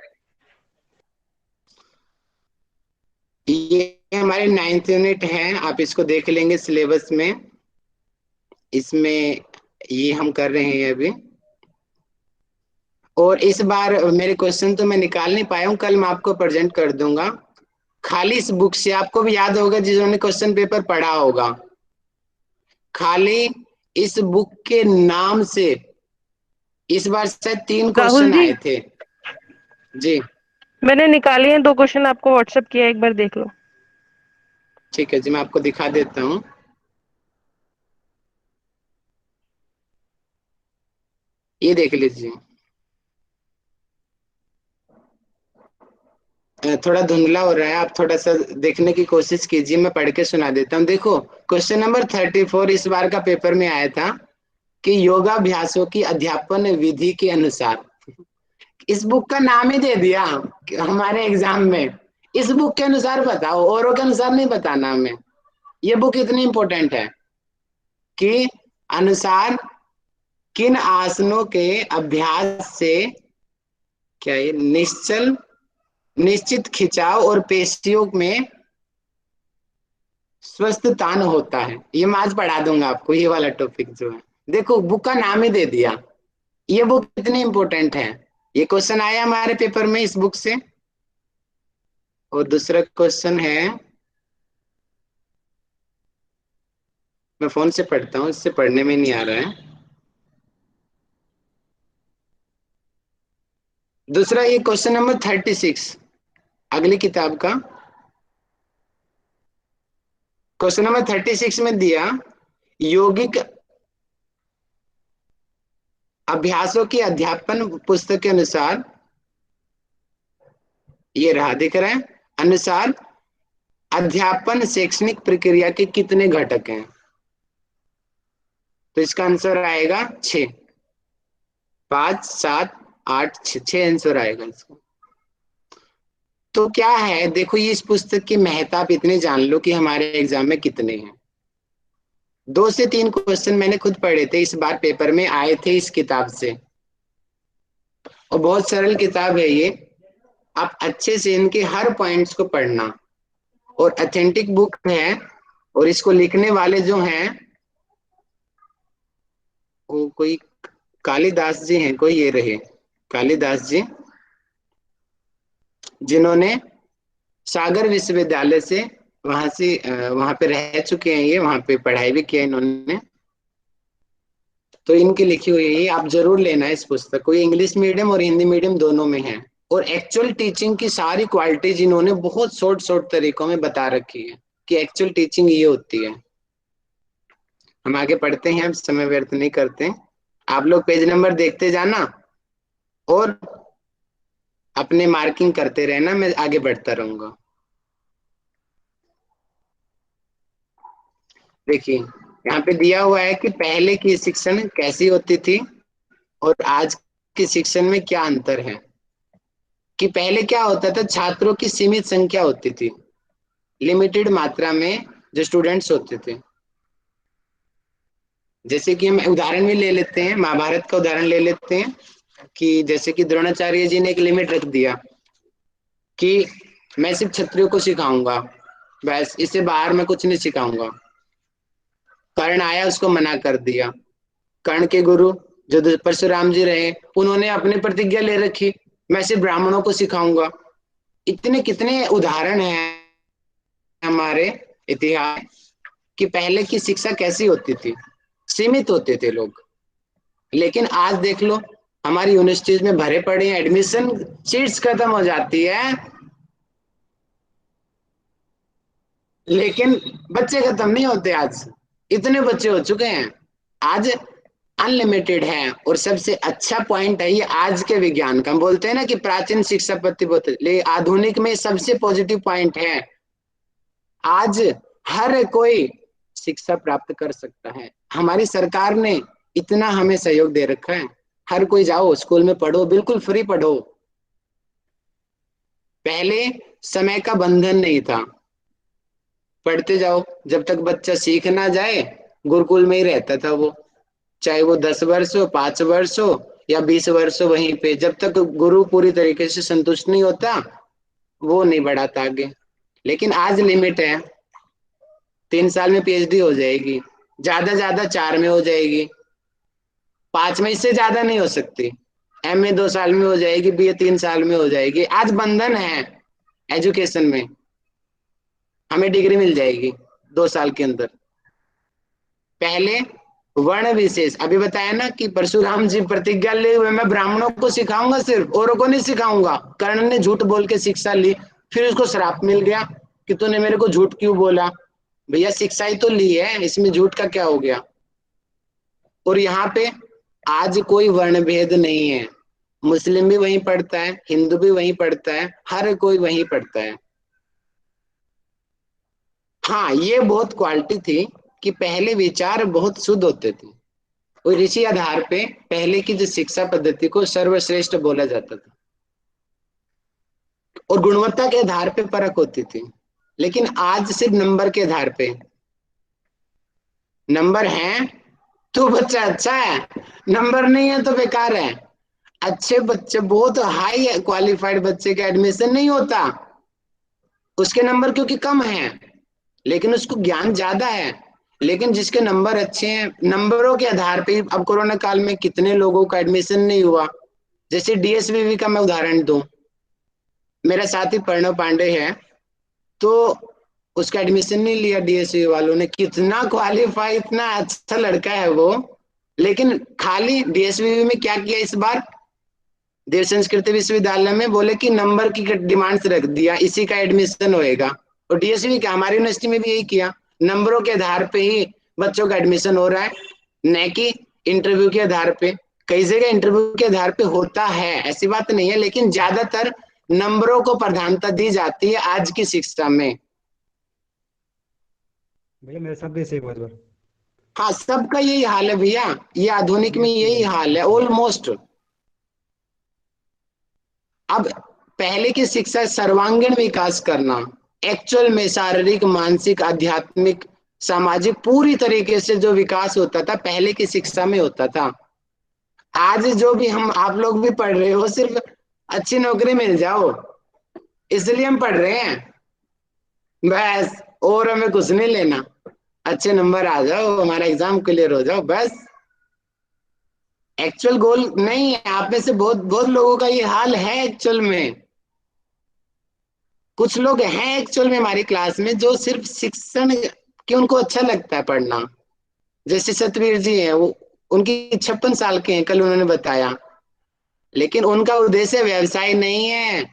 ये हमारे 9th यूनिट है, आप इसको देख लेंगे सिलेबस में। इसमें ये हम कर रहे हैं अभी। और इस बार मेरे क्वेश्चन तो मैं निकाल नहीं पाया हूँ, कल मैं आपको प्रेजेंट कर दूंगा। खाली इस बुक से आपको भी याद होगा जिन्होंने क्वेश्चन पेपर पढ़ा होगा, खाली इस बुक के नाम से इस बार शायद 3 राहुल क्वेश्चन जी, आए थे। जी मैंने निकाली है 2 क्वेश्चन, आपको व्हाट्सएप किया, एक बार देख लो। ठीक है जी, मैं आपको दिखा देता हूँ। ये देख लीजिए। थोड़ा धुंधला हो रहा है, आप थोड़ा सा देखने की कोशिश कीजिए, मैं पढ़ के सुना देता हूँ। देखो क्वेश्चन नंबर 34 इस बार का पेपर में आया था कि योगाभ्यासों की अध्यापन विधि के अनुसार। इस बुक का नाम ही दे दिया हमारे एग्जाम में, इस बुक के अनुसार बताओ, औरों के अनुसार नहीं बताना हमें। ये बुक इतनी इंपॉर्टेंट है कि अनुसार किन आसनों के अभ्यास से क्या ये निश्चित खिंचाव और पेशियों में स्वस्थ तान होता है। ये मैं आज पढ़ा दूंगा आपको, ये वाला टॉपिक जो है। देखो बुक का नाम ही दे दिया, ये बुक इतनी इंपॉर्टेंट है। ये क्वेश्चन आया हमारे पेपर में इस बुक से। और दूसरा क्वेश्चन है, मैं फोन से पढ़ता हूँ, इससे पढ़ने में नहीं आ रहा है। दूसरा ये क्वेश्चन नंबर 36 अगली किताब का क्वेश्चन नंबर 36 में दिया, यौगिक अभ्यासों की अध्यापन पुस्तक के अनुसार, ये रहा दिख रहा है, अनुसार अध्यापन शैक्षणिक प्रक्रिया के कितने घटक हैं? तो इसका आंसर आएगा 6। 5, 7, 8, 6 आंसर आएगा इसका। तो क्या है, देखो ये इस पुस्तक की महत्ता आप इतने जान लो कि हमारे एग्जाम में कितने हैं। 2 से 3 क्वेश्चन मैंने खुद पढ़े थे, इस बार पेपर में आए थे इस किताब से। और बहुत सरल किताब है ये। आप अच्छे से इनके हर पॉइंट्स को पढ़ना, और ऑथेंटिक बुक है। और इसको लिखने वाले जो हैं वो कोई कालिदास जी हैं, कोई ये रहे कालिदास जी, जिन्होंने सागर विश्वविद्यालय से वहां पे रह चुके हैं, ये वहां पे पढ़ाई भी किया इन्होंने। तो इनकी लिखी हुई है, आप जरूर लेना इस पुस्तक को। ये इंग्लिश मीडियम और हिंदी मीडियम दोनों में है, और एक्चुअल टीचिंग की सारी क्वालिटीज इन्होंने बहुत शॉर्ट शॉर्ट तरीकों में बता रखी है कि एक्चुअल टीचिंग ये होती है। हम आगे पढ़ते हैं, हम समय व्यर्थ नहीं करते। आप लोग पेज नंबर देखते जाना और अपने मार्किंग करते रहना, मैं आगे बढ़ता रहूंगा। देखिए यहाँ पे दिया हुआ है कि पहले की शिक्षण कैसी होती थी और आज की शिक्षण में क्या अंतर है। कि पहले क्या होता था, छात्रों की सीमित संख्या होती थी, लिमिटेड मात्रा में जो स्टूडेंट्स होते थे। जैसे कि हम उदाहरण भी ले लेते हैं, महाभारत का उदाहरण ले लेते हैं कि जैसे कि द्रोणाचार्य जी ने एक लिमिट रख दिया कि मैं सिर्फ क्षत्रियों को सिखाऊंगा, बस, इससे बाहर मैं कुछ नहीं सिखाऊंगा। कर्ण आया, उसको मना कर दिया। कर्ण के गुरु जो परशुराम जी रहे, उन्होंने अपनी प्रतिज्ञा ले रखी, मैं सिर्फ ब्राह्मणों को सिखाऊंगा। इतने कितने उदाहरण हैं हमारे इतिहास कि पहले की शिक्षा कैसी होती थी, सीमित होते थे लोग। लेकिन आज देख लो, हमारी यूनिवर्सिटीज में भरे पड़े हैं, एडमिशन सीट्स खत्म हो जाती है, लेकिन बच्चे खत्म नहीं होते। आज इतने बच्चे हो चुके हैं, आज अनलिमिटेड है। और सबसे अच्छा पॉइंट है ये आज के विज्ञान का। हम बोलते हैं ना कि प्राचीन शिक्षा पद्धति बहुत, लेकिन आधुनिक में सबसे पॉजिटिव पॉइंट है, आज हर कोई शिक्षा प्राप्त कर सकता है। हमारी सरकार ने इतना हमें सहयोग दे रखा है, हर कोई जाओ स्कूल में पढ़ो, बिल्कुल फ्री पढ़ो। पहले समय का बंधन नहीं था, पढ़ते जाओ, जब तक बच्चा सीख ना जाए गुरुकुल में ही रहता था वो, चाहे वो 10 वर्ष हो, 5 वर्ष हो या 20 वर्ष हो, वहीं पे जब तक गुरु पूरी तरीके से संतुष्ट नहीं होता वो नहीं बढ़ाता आगे। लेकिन आज लिमिट है, 3 साल में पीएचडी हो जाएगी, ज्यादा 4 में हो जाएगी, 5 में, इससे ज्यादा नहीं हो सकती। एमए 2 साल में हो जाएगी, बीए 3 साल में हो जाएगी। आज बंधन है एजुकेशन में, हमें डिग्री मिल जाएगी 2 साल के अंदर। पहले वर्ण विशेष, अभी बताया ना कि परशुराम जी प्रतिज्ञा ले हुए, मैं ब्राह्मणों को सिखाऊंगा, सिर्फ औरों को नहीं सिखाऊंगा। कर्ण ने झूठ बोल के शिक्षा ली, फिर उसको श्राप मिल गया कि तूने मेरे को झूठ क्यों बोला। भैया शिक्षा ही तो ली है, इसमें झूठ का क्या हो गया। और यहाँ पे आज कोई वर्ण भेद नहीं है, मुस्लिम भी वहीं पढ़ता है, हिंदू भी वहीं पढ़ता है, हर कोई वहीं पढ़ता है। हाँ, ये बहुत क्वालिटी थी कि पहले विचार बहुत शुद्ध होते थे, और इसी आधार पे पहले की जो शिक्षा पद्धति को सर्वश्रेष्ठ बोला जाता था, और गुणवत्ता के आधार पे परख होती थी। लेकिन आज सिर्फ नंबर के आधार पे, नंबर है तो बच्चा अच्छा है, नंबर नहीं है तो बेकार है। अच्छे बच्चे, बहुत हाई क्वालिफाइड बच्चे का एडमिशन नहीं होता, उसके नंबर क्योंकि कम है, लेकिन उसको ज्ञान ज्यादा है। लेकिन जिसके नंबर अच्छे हैं, नंबरों के आधार पे, अब कोरोना काल में कितने लोगों का एडमिशन नहीं हुआ। जैसे डीएसवीवी का मैं उदाहरण दूं, मेरा साथी प्रणव पांडे है, तो उसका एडमिशन नहीं लिया डीएसवीवी वालों ने। कितना क्वालिफाई, इतना अच्छा लड़का है वो, लेकिन खाली डीएसवीवी में क्या किया इस बार, देव संस्कृति विश्वविद्यालय में बोले कि नंबर की डिमांड्स रख दिया, इसी का एडमिशन होएगा। और डीएसवी का हमारी यूनिवर्सिटी में भी यही किया, नंबरों के आधार पे ही बच्चों का एडमिशन हो रहा है, न कि इंटरव्यू के आधार पे। कई जगह इंटरव्यू के आधार पे होता है, ऐसी बात नहीं है, लेकिन ज्यादातर नंबरों को प्रधानता दी जाती है आज की शिक्षा में। भैया मेरे साथ भी ऐसे ही हुआ इस बार। हाँ, सबका यही हाल है भैया, ये आधुनिक में यही हाल है ऑलमोस्ट। अब पहले की शिक्षा सर्वांगीण विकास करना, एक्चुअल में शारीरिक, मानसिक, आध्यात्मिक, सामाजिक पूरी तरीके से जो विकास होता था पहले की शिक्षा में होता था। आज जो भी हम आप लोग भी पढ़ रहे हो सिर्फ अच्छी नौकरी मिल जाओ इसलिए हम पढ़ रहे हैं बस, और हमें कुछ नहीं लेना। अच्छे नंबर आ जाओ, हमारा एग्जाम क्लियर हो जाओ, बस। एक्चुअल गोल नहीं है। आप में से बहुत बहुत लोगों का ये हाल है एक्चुअल में। कुछ लोग हैं एक्चुअल में हमारी क्लास में जो सिर्फ शिक्षण कि उनको अच्छा लगता है पढ़ना। जैसे सतवीर जी हैं, वो उनकी 56 साल के हैं, कल उन्होंने बताया, लेकिन उनका उद्देश्य व्यवसाय नहीं है,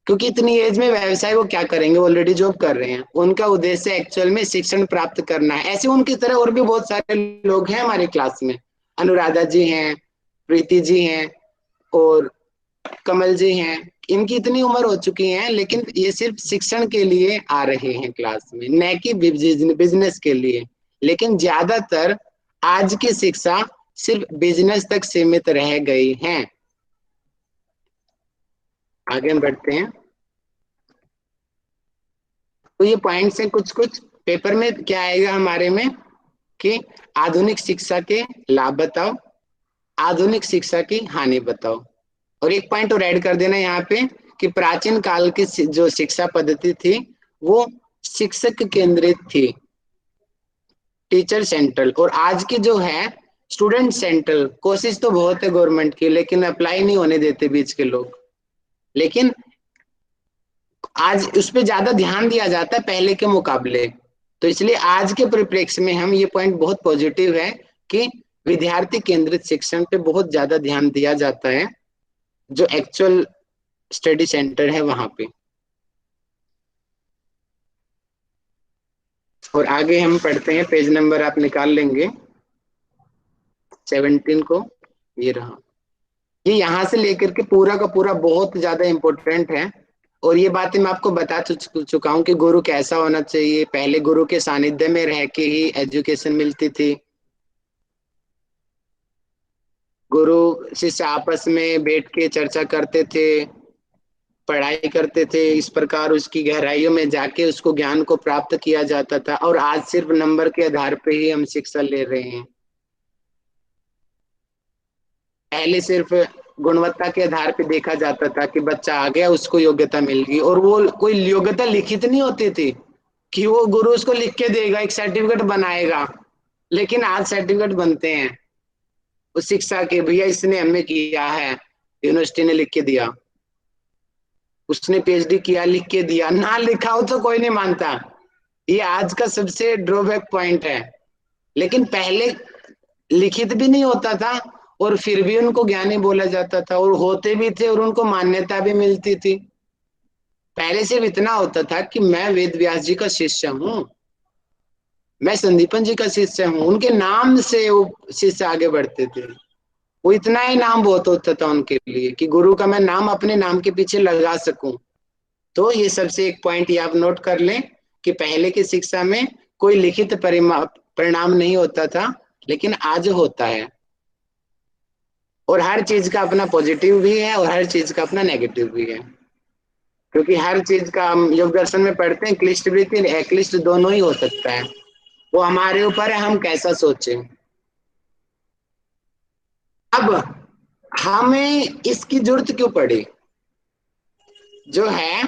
क्योंकि इतनी एज में व्यवसाय वो क्या करेंगे, ऑलरेडी जॉब कर रहे हैं। उनका उद्देश्य एक्चुअल में शिक्षण प्राप्त करना है। ऐसे उनकी तरह और भी बहुत सारे लोग हैं हमारी क्लास में। अनुराधा जी हैं, प्रीति जी हैं और कमल जी हैं। इनकी इतनी उम्र हो चुकी है, लेकिन ये सिर्फ शिक्षण के लिए आ रहे हैं क्लास में, न कि बिजनेस के लिए। लेकिन ज्यादातर आज की शिक्षा सिर्फ बिजनेस तक सीमित रह गई है। आगे हम बढ़ते हैं। तो ये पॉइंट्स हैं कुछ कुछ। पेपर में क्या आएगा हमारे में कि आधुनिक शिक्षा के लाभ बताओ, आधुनिक शिक्षा की हानि बताओ। और एक पॉइंट और ऐड कर देना यहाँ पे कि प्राचीन काल की जो शिक्षा पद्धति थी वो शिक्षक केंद्रित थी, टीचर सेंट्रल। और आज की जो है स्टूडेंट सेंट्रल। कोशिश तो बहुत है गवर्नमेंट की, लेकिन अप्लाई नहीं होने देते बीच के लोग। लेकिन आज उस पर ज्यादा ध्यान दिया जाता है पहले के मुकाबले। तो इसलिए आज के परिप्रेक्ष्य में हम ये पॉइंट बहुत पॉजिटिव है कि विद्यार्थी केंद्रित शिक्षण पे बहुत ज्यादा ध्यान दिया जाता है, जो एक्चुअल स्टडी सेंटर है वहां पे। और आगे हम पढ़ते हैं, पेज नंबर आप निकाल लेंगे 17 को। ये रहा, ये यहां से लेकर के पूरा का पूरा बहुत ज्यादा इंपॉर्टेंट है। और ये बातें मैं आपको बता चुका हूं कि गुरु कैसा होना चाहिए। पहले गुरु के सानिध्य में रह के ही एजुकेशन मिलती थी। गुरु शिष्य आपस में बैठ के चर्चा करते थे, पढ़ाई करते थे, इस प्रकार उसकी गहराइयों में जाके उसको ज्ञान को प्राप्त किया जाता था। और आज सिर्फ नंबर के आधार पे ही हम शिक्षा ले रहे हैं। पहले सिर्फ गुणवत्ता के आधार पे देखा जाता था कि बच्चा आ गया, उसको योग्यता मिल गई, और वो कोई योग्यता लिखित नहीं होती थी कि वो गुरु उसको लिख के देगा, एक सर्टिफिकेट बनाएगा। लेकिन आज सर्टिफिकेट बनते हैं उस शिक्षा के, भैया इसने एमए किया है, यूनिवर्सिटी ने लिख के दिया, उसने पीएचडी किया, लिख के दिया। ना लिखा हो तो कोई नहीं मानता। ये आज का सबसे ड्रॉबैक पॉइंट है। लेकिन पहले लिखित भी नहीं होता था और फिर भी उनको ज्ञानी बोला जाता था, और होते भी थे और उनको मान्यता भी मिलती थी। पहले सिर्फ इतना होता था कि मैं वेद व्यास जी का शिष्य हूँ, मैं संदीपन जी का शिष्य हूँ, उनके नाम से वो शिष्य आगे बढ़ते थे। वो इतना ही नाम बहुत होता था उनके लिए कि गुरु का मैं नाम अपने नाम के पीछे लगा सकूं। तो ये सबसे एक पॉइंट ये आप नोट कर लें कि पहले की शिक्षा में कोई लिखित परिणाम नहीं होता था, लेकिन आज होता है। और हर चीज का अपना पॉजिटिव भी है और हर चीज का अपना नेगेटिव भी है, क्योंकि हर चीज का हम योग दर्शन में पढ़ते हैं, क्लिष्ट वृत्ति अक्लिष्ट दोनों ही हो सकता है। वो हमारे ऊपर है हम कैसा सोचें। अब हमें इसकी जरूरत क्यों पड़ी, जो है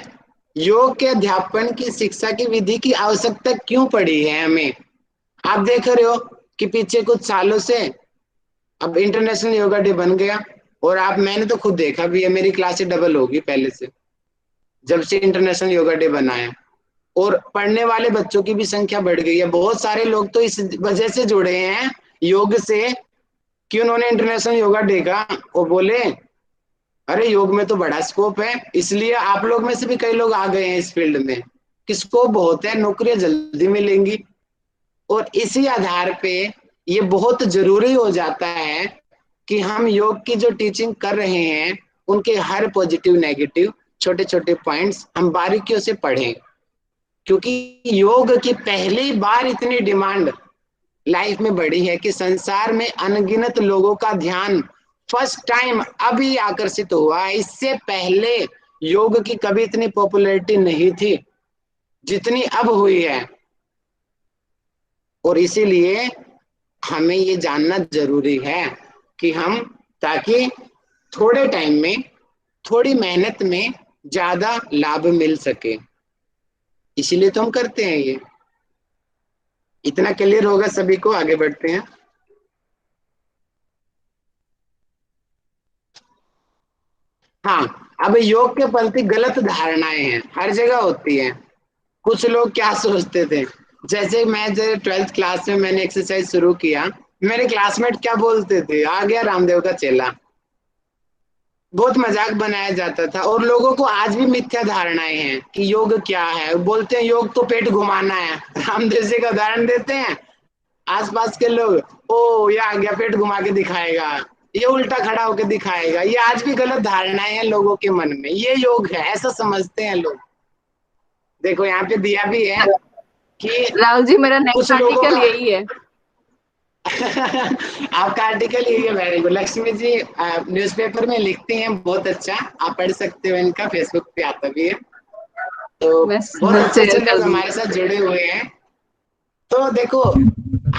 योग के अध्यापन की शिक्षा की विधि की आवश्यकता क्यों पड़ी है हमें। आप देख रहे हो कि पीछे कुछ सालों से अब इंटरनेशनल योगा डे बन गया, और आप मैंने तो खुद देखा भी है, मेरी क्लासें डबल होगी पहले से जब से इंटरनेशनल योगा डे बना है। और पढ़ने वाले बच्चों की भी संख्या बढ़ गई है। बहुत सारे लोग तो इस वजह से जुड़े हैं योग से कि उन्होंने इंटरनेशनल योगा डे का वो बोले अरे योग में तो बड़ा स्कोप है। इसलिए आप लोग में से भी कई लोग आ गए हैं इस फील्ड में कि स्कोप बहुत है, नौकरियां जल्दी मिलेंगी। और इसी आधार पे ये बहुत जरूरी हो जाता है कि हम योग की जो टीचिंग कर रहे हैं उनके हर पॉजिटिव नेगेटिव छोटे छोटे पॉइंट्स हम बारीकियों से पढ़ें, क्योंकि योग की पहली बार इतनी डिमांड लाइफ में बढ़ी है कि संसार में अनगिनत लोगों का ध्यान फर्स्ट टाइम अभी आकर्षित हुआ है। इससे पहले योग की कभी इतनी पॉपुलैरिटी नहीं थी जितनी अब हुई है। और इसीलिए हमें ये जानना जरूरी है कि हम ताकि थोड़े टाइम में, थोड़ी मेहनत में ज्यादा लाभ मिल सके। इसीलिए तो हम करते हैं ये। इतना क्लियर होगा सभी को, आगे बढ़ते हैं। हाँ, अब योग के प्रति गलत धारणाएं हैं, हर जगह होती हैं। कुछ लोग क्या सोचते थे, जैसे मैं जब 12th क्लास में मैंने एक्सरसाइज शुरू किया, मेरे क्लासमेट क्या बोलते थे, आ गया रामदेव का चेला। बहुत मजाक बनाया जाता था। और लोगों को आज भी मिथ्या धारणाएं हैं कि योग क्या है। बोलते हैं योग तो पेट घुमाना है। रामदेव जी का उदाहरण देते हैं, आसपास के लोग, ओ ये आ गया पेट घुमा के दिखाएगा, ये उल्टा खड़ा होकर दिखाएगा। ये आज भी गलत धारणाएं हैं लोगों के मन में, ये योग है ऐसा समझते हैं लोग। देखो यहाँ पे दिया भी है कि राहुल जी, मेरा कुछ नेक्स्ट लोगों आर्टिकल का यही है। आपका आर्टिकल यही है, very good. Lakshmi ji newspaper में लिखती हैं, बहुत अच्छा, आप पढ़ सकते हो, इनका फेसबुक पे आता भी है। तो मैं बहुत अच्छे अच्छे शेयर लोग कर दूंगी। हमारे साथ जुड़े हुए हैं। तो देखो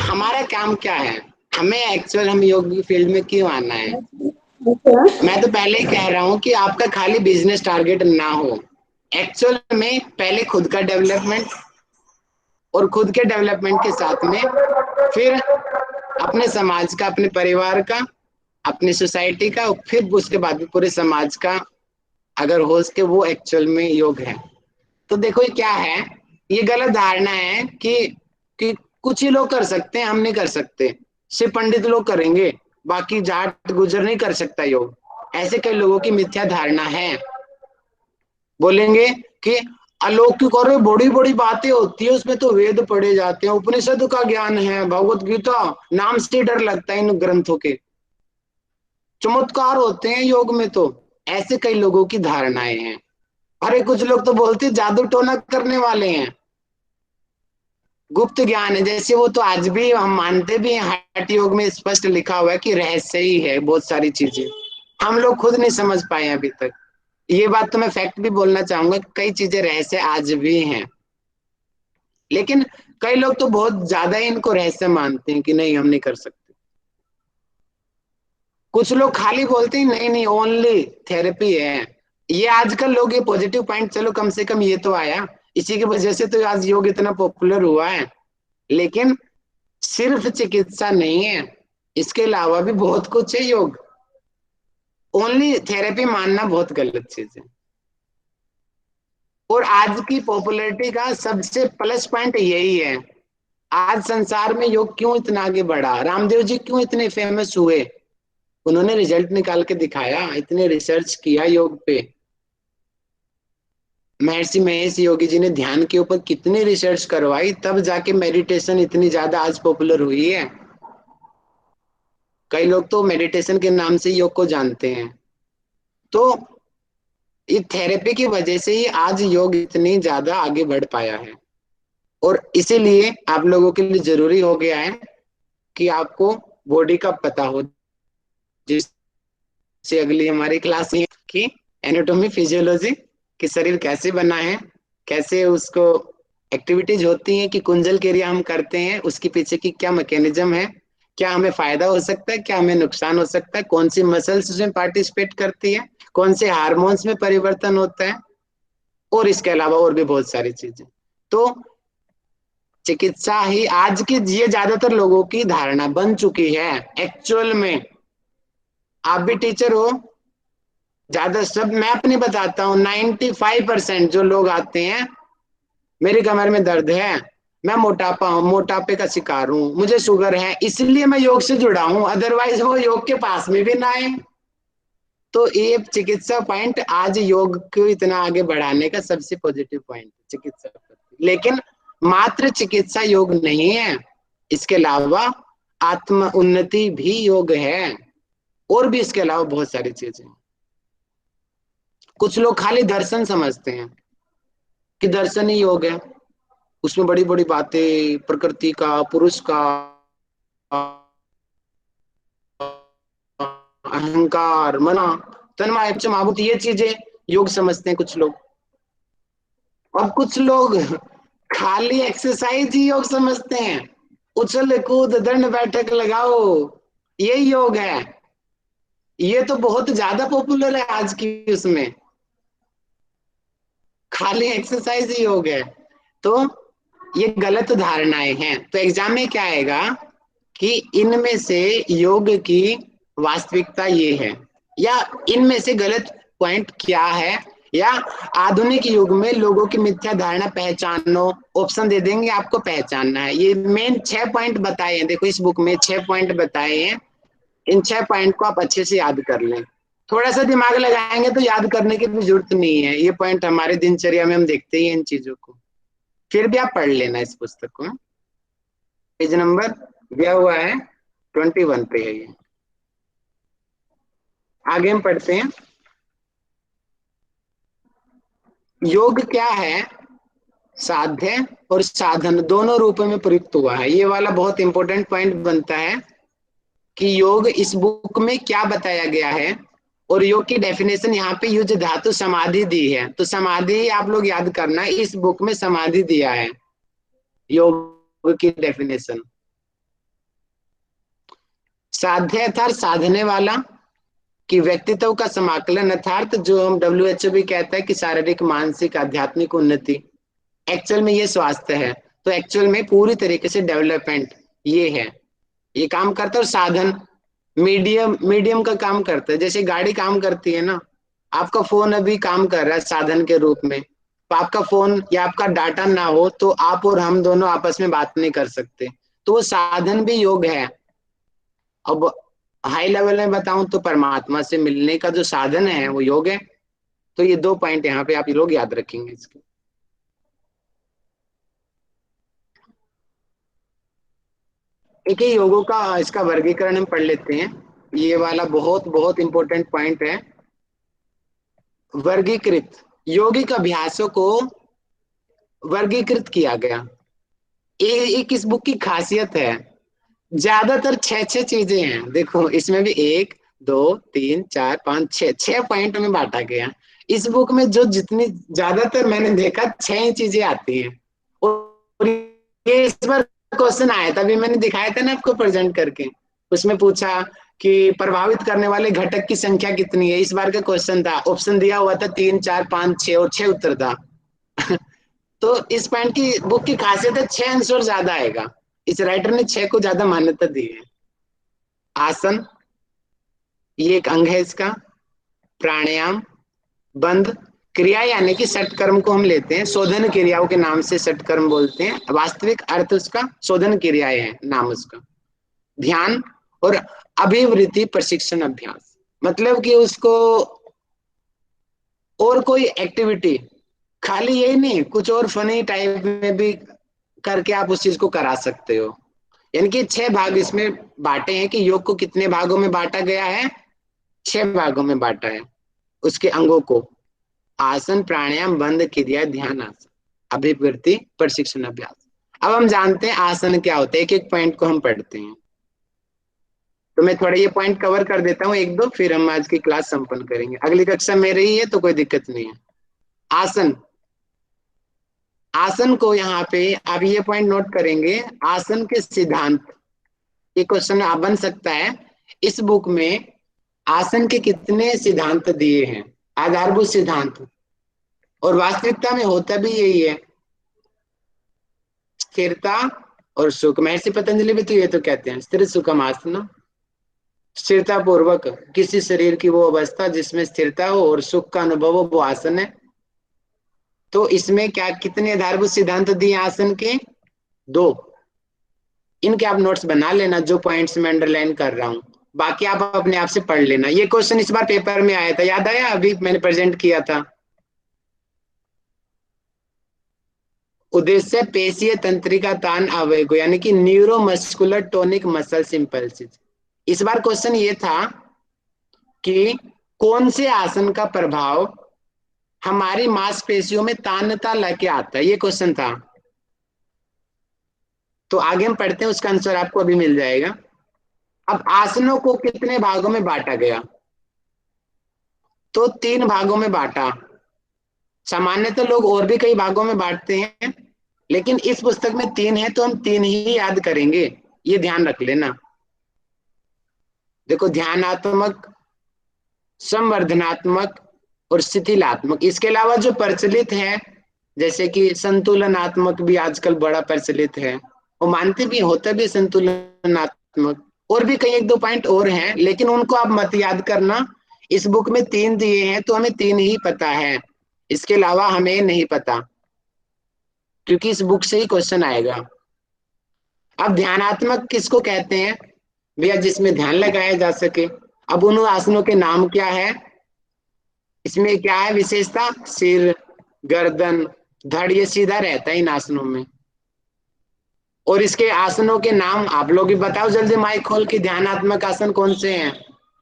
हमारा काम क्या है, हमें एक्चुअल हम योग की फील्ड में क्यों आना है। मैं तो पहले ही कह रहा हूँ कि आपका खाली बिजनेस टारगेट ना हो, एक्चुअल में पहले खुद का डेवलपमेंट, और खुद के डेवलपमेंट के साथ में फिर अपने समाज का, अपने परिवार का, अपनी सोसाइटी का, और फिर उसके बाद में पूरे समाज का अगर हो सके, वो एक्चुअल में योग है। तो देखो ये क्या है, ये गलत धारणा है कि कुछ ही लोग कर सकते हैं, हम नहीं कर सकते, सिर्फ पंडित लोग करेंगे, बाकी जाट गुजर नहीं कर सकता योग। ऐसे कई लोगों की मिथ्या धारणा है। बोलेंगे कि अलौकिक और बड़ी बड़ी बातें होती है, उसमें तो वेद पढ़े जाते हैं, उपनिषद का ज्ञान है, भगवत गीता, नाम से डर लगता है इन ग्रंथों के, चमत्कार होते हैं योग में। तो ऐसे कई लोगों की धारणाएं हैं। अरे कुछ लोग तो बोलते हैं जादू टोना करने वाले हैं, गुप्त ज्ञान है, जैसे वो तो आज भी हम मानते भी हैं। हठ योग में स्पष्ट लिखा हुआ है कि रहस्य ही है बहुत सारी चीजें, हम लोग खुद नहीं समझ पाए अभी तक। ये बात तो मैं फैक्ट भी बोलना चाहूंगा, कई चीजें रहस्य आज भी हैं। लेकिन कई लोग तो बहुत ज्यादा ही इनको रहस्य मानते हैं कि नहीं हम नहीं कर सकते। कुछ लोग खाली बोलते हैं नहीं नहीं ओनली थेरेपी है। ये आजकल लोग, ये पॉजिटिव पॉइंट चलो कम से कम ये तो आया, इसी की वजह से तो आज योग इतना पॉपुलर हुआ है। लेकिन सिर्फ चिकित्सा नहीं है, इसके अलावा भी बहुत कुछ है योग। ओनली थेरेपी मानना बहुत गलत चीज है। और आज की पॉपुलैरिटी का सबसे प्लस पॉइंट यही है, आज संसार में योग क्यों इतना आगे बढ़ा, रामदेव जी क्यों इतने फेमस हुए, उन्होंने रिजल्ट निकाल के दिखाया, इतने रिसर्च किया योग पे। महर्षि महेश योगी जी ने ध्यान के ऊपर कितनी रिसर्च करवाई, तब जाके मेडिटेशन इतनी ज्यादा आज पॉपुलर हुई है। कई लोग तो मेडिटेशन के नाम से योग को जानते हैं। तो ये थेरेपी की वजह से ही आज योग इतनी ज्यादा आगे बढ़ पाया है। और इसीलिए आप लोगों के लिए जरूरी हो गया है कि आपको बॉडी का पता हो, जिससे अगली हमारी क्लास है कि एनाटॉमी फिजियोलॉजी, कि शरीर कैसे बना है, कैसे उसको एक्टिविटीज होती हैं, कि कुंजल क्रिया हम करते हैं, उसके पीछे की क्या मैकेनिज्म है, क्या हमें फायदा हो सकता है, क्या हमें नुकसान हो सकता है, कौन सी मसल्स उसमें पार्टिसिपेट करती है, कौन से हार्मोन्स में परिवर्तन होता है, और इसके अलावा और भी बहुत सारी चीजें। तो चिकित्सा ही आज की ये ज्यादातर लोगों की धारणा बन चुकी है। एक्चुअल में आप भी टीचर हो, ज्यादा सब मैं अपनी बताता हूँ, 95% जो लोग आते हैं, मेरी कमर में दर्द है, मैं मोटापे का शिकार हूँ, मुझे शुगर है, इसलिए मैं योग से जुड़ा हूँ, अदरवाइज वो योग के पास में भी ना आए। तो ये चिकित्सा पॉइंट आज योग को इतना आगे बढ़ाने का सबसे पॉजिटिव पॉइंट चिकित्सा। लेकिन मात्र चिकित्सा योग नहीं है, इसके अलावा आत्म उन्नति भी योग है, और भी इसके अलावा बहुत सारी चीजें। कुछ लोग खाली दर्शन समझते हैं कि दर्शन ही योग है, उसमें बड़ी बड़ी बातें, प्रकृति का, पुरुष का, अहंकार, मना, तन्माय, महाभूत, ये चीजें योग समझते हैं कुछ लोग। और कुछ लोग खाली एक्सरसाइज ही योग समझते हैं, उछल कूद दंड बैठक लगाओ, ये योग है। ये तो बहुत ज्यादा पॉपुलर है आज की उसमें, खाली एक्सरसाइज ही योग है। तो ये गलत धारणाएं हैं। तो एग्जाम में क्या आएगा कि इनमें से योग की वास्तविकता ये है, या इनमें से गलत पॉइंट क्या है, या आधुनिक युग में लोगों की मिथ्या धारणा पहचानो। ऑप्शन दे देंगे, आपको पहचानना है। ये मेन 6 पॉइंट बताए हैं, देखो इस बुक में 6 पॉइंट बताए हैं। इन 6 पॉइंट को आप अच्छे से याद कर लें। थोड़ा सा दिमाग लगाएंगे तो याद करने की भी जरूरत नहीं है, ये पॉइंट हमारे दिनचर्या में हम देखते ही हैं इन चीजों को। फिर भी आप पढ़ लेना इस पुस्तक को। पेज नंबर दिया हुआ है 21 पे है ये। आगे हम पढ़ते हैं। योग क्या है? साध्य और साधन दोनों रूपों में प्रयुक्त हुआ है। ये वाला बहुत इंपॉर्टेंट पॉइंट बनता है कि योग इस बुक में क्या बताया गया है, और योग की डेफिनेशन यहाँ पे युज धातु समाधि दी है। तो समाधि आप लोग याद करना, इस बुक में समाधि दिया है योग की डेफिनेशन। साध्य अर्थात साधने वाला, कि व्यक्तित्व का समाकलन, अर्थात जो हम WHO भी कहता है कि शारीरिक मानसिक आध्यात्मिक उन्नति, एक्चुअल में ये स्वास्थ्य है। तो एक्चुअल में पूरी तरीके से डेवलपमेंट ये है, ये काम करता है। और साधन मीडियम का काम करता है, जैसे गाड़ी काम करती है ना, आपका फोन अभी काम कर रहा है साधन के रूप में। तो आपका फोन या आपका डाटा ना हो तो आप और हम दोनों आपस में बात नहीं कर सकते, तो वो साधन भी योग है। अब हाई लेवल में बताऊं तो परमात्मा से मिलने का जो साधन है वो योग है। तो ये 2 पॉइंट यहाँ पे आप लोग याद रखेंगे इसके। एक ही योगों का इसका वर्गीकरण हम पढ़ लेते हैं। ये वाला बहुत बहुत इंपॉर्टेंट पॉइंट है। वर्गीकृत यौगिक अभ्यासों को वर्गीकृत किया गया। एक इस बुक की खासियत है, ज्यादातर 6 चीजें हैं। देखो इसमें भी 1 2 3 4 5 6 पॉइंट में बांटा गया। इस बुक में जो जितनी ज्यादातर मैंने देखा 6 ही चीजें आती हैं। और ये इस बार क्वेश्चन आया था, अभी मैंने दिखाया था ना आपको प्रेजेंट करके, उसमें पूछा कि प्रभावित करने वाले घटक की संख्या कितनी है। इस बार का क्वेश्चन था, ऑप्शन दिया हुआ था 3 4 5 6 और 6 उत्तर था। तो इस पॉइंट की बुक की खासियत है 6 आंसर ज्यादा आएगा। इस राइटर ने 6 को ज्यादा मान्यता दी है। आसन ये एक अंग है इसका, प्राणायाम, बंध क्रिया यानी कि षटकर्म को हम लेते हैं, शोधन क्रियाओं के नाम से षटकर्म बोलते हैं, वास्तविक अर्थ उसका शोधन क्रियाएं है नाम उसका। ध्यान और अभिवृत्ति प्रशिक्षण अभ्यास, मतलब कि उसको और कोई एक्टिविटी, खाली यही नहीं, कुछ और फनी टाइप में भी करके आप उस चीज को करा सकते हो। यानी कि 6 भाग इसमें बांटे हैं कि योग को कितने भागों में बांटा गया है, 6 भागों में बांटा है उसके अंगों को। आसन प्राणायाम बंध क्रिया ध्यान आसन अभिवृत्ति प्रशिक्षण अभ्यास। अब हम जानते हैं आसन क्या होता है, एक एक पॉइंट को हम पढ़ते हैं। तो मैं थोड़ा ये पॉइंट कवर कर देता हूँ 1 2, फिर हम आज की क्लास संपन्न करेंगे। अगली कक्षा में रही है तो कोई दिक्कत नहीं है। आसन, आसन को यहाँ पे आप ये पॉइंट नोट करेंगे, आसन के सिद्धांत। ये क्वेश्चन आप बन सकता है, इस बुक में आसन के कितने सिद्धांत दिए हैं, आधारभूत सिद्धांत, और वास्तविकता में होता भी यही है। स्थिरता और सुख, महर्षि पतंजलि भी तो ये तो कहते हैं, स्थिर सुखम आसन, स्थिरता पूर्वक किसी शरीर की वो अवस्था जिसमें स्थिरता हो और सुख का अनुभव हो, वो आसन है। तो इसमें क्या कितने आधारभूत सिद्धांत दिए आसन के? 2। इनके आप नोट्स बना लेना, जो पॉइंट्स में अंडरलाइन कर रहा हूं, बाकी आप अपने आप से पढ़ लेना। ये क्वेश्चन इस बार पेपर में आया था, याद आया? अभी मैंने प्रेजेंट किया था। उद्देश्य पेशीय तंत्रिका तान आवेगो, यानी कि न्यूरोमस्कुलर टोनिक मसल्स इंपल्सिस। इस बार क्वेश्चन ये था कि कौन से आसन का प्रभाव हमारी मांसपेशियों में तानता लेके आता है, ये क्वेश्चन था। तो आगे हम पढ़ते हैं, उसका आंसर आपको अभी मिल जाएगा। अब आसनों को कितने भागों में बांटा गया? तो 3 भागों में बांटा। सामान्यतः लोग और भी कई भागों में बांटते हैं, लेकिन इस पुस्तक में 3 है तो हम 3 ही याद करेंगे, ये ध्यान रख लेना। देखो ध्यानात्मक संवर्धनात्मक और शिथिलात्मक। इसके अलावा जो प्रचलित है जैसे कि संतुलनात्मक भी आजकल बड़ा प्रचलित है, वो मानते भी होता भी संतुलनात्मक। और भी कई एक दो पॉइंट और हैं, लेकिन उनको आप मत याद करना। इस बुक में 3 दिए हैं तो हमें 3 ही पता है, इसके अलावा हमें नहीं पता, क्योंकि इस बुक से ही क्वेश्चन आएगा। अब ध्यानात्मक किसको कहते हैं भैया? जिसमें ध्यान लगाया जा सके। अब उन आसनों के नाम क्या है? इसमें क्या है विशेषता? सिर, गर्दन, धड़, ये सीधा रहता है इन आसनों में। और इसके आसनों के नाम आप लोग भी बताओ जल्दी, माइक खोल के। ध्यानात्मक आसन कौन से हैं?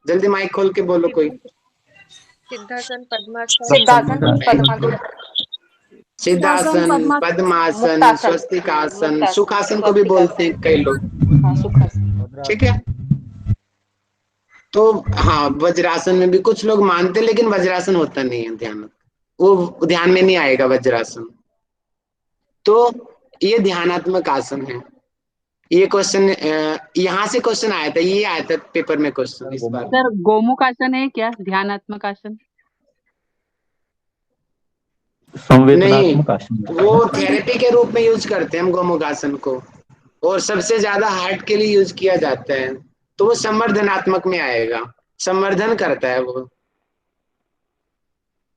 जल्दी माइक खोल के बोलो कोई। सिद्धासन, पद्मासन, सिद्धासन, पद्मासन, सिद्धासन, पद्मासन, मुक्तासन, स्वस्तिकासन, मुक्तासन, सुखासन को भी बोलते हैं स्वस्तिकासन, कई लोग, हाँ सुखासन। ठीक है। तो हाँ, वज्रासन में भी कुछ लोग मानते, लेकिन वज्रासन होता नहीं है ध्यान, वो ध्यान में नहीं आएगा वज्रासन। तो ये ध्यानात्मक आसन है। ये क्वेश्चन यहाँ से क्वेश्चन आया था, ये आया था पेपर में क्वेश्चन इस बार। सर गोमुख आसन है क्या? ध्यानात्मक आसन नहीं, संवेदनात्मक आसन वो थेरेपी के रूप में यूज करते हैं हम गोमुख आसन को, और सबसे ज्यादा हार्ट के लिए यूज किया जाता है, तो वो संवर्धनात्मक में आएगा, संवर्धन करता है वो।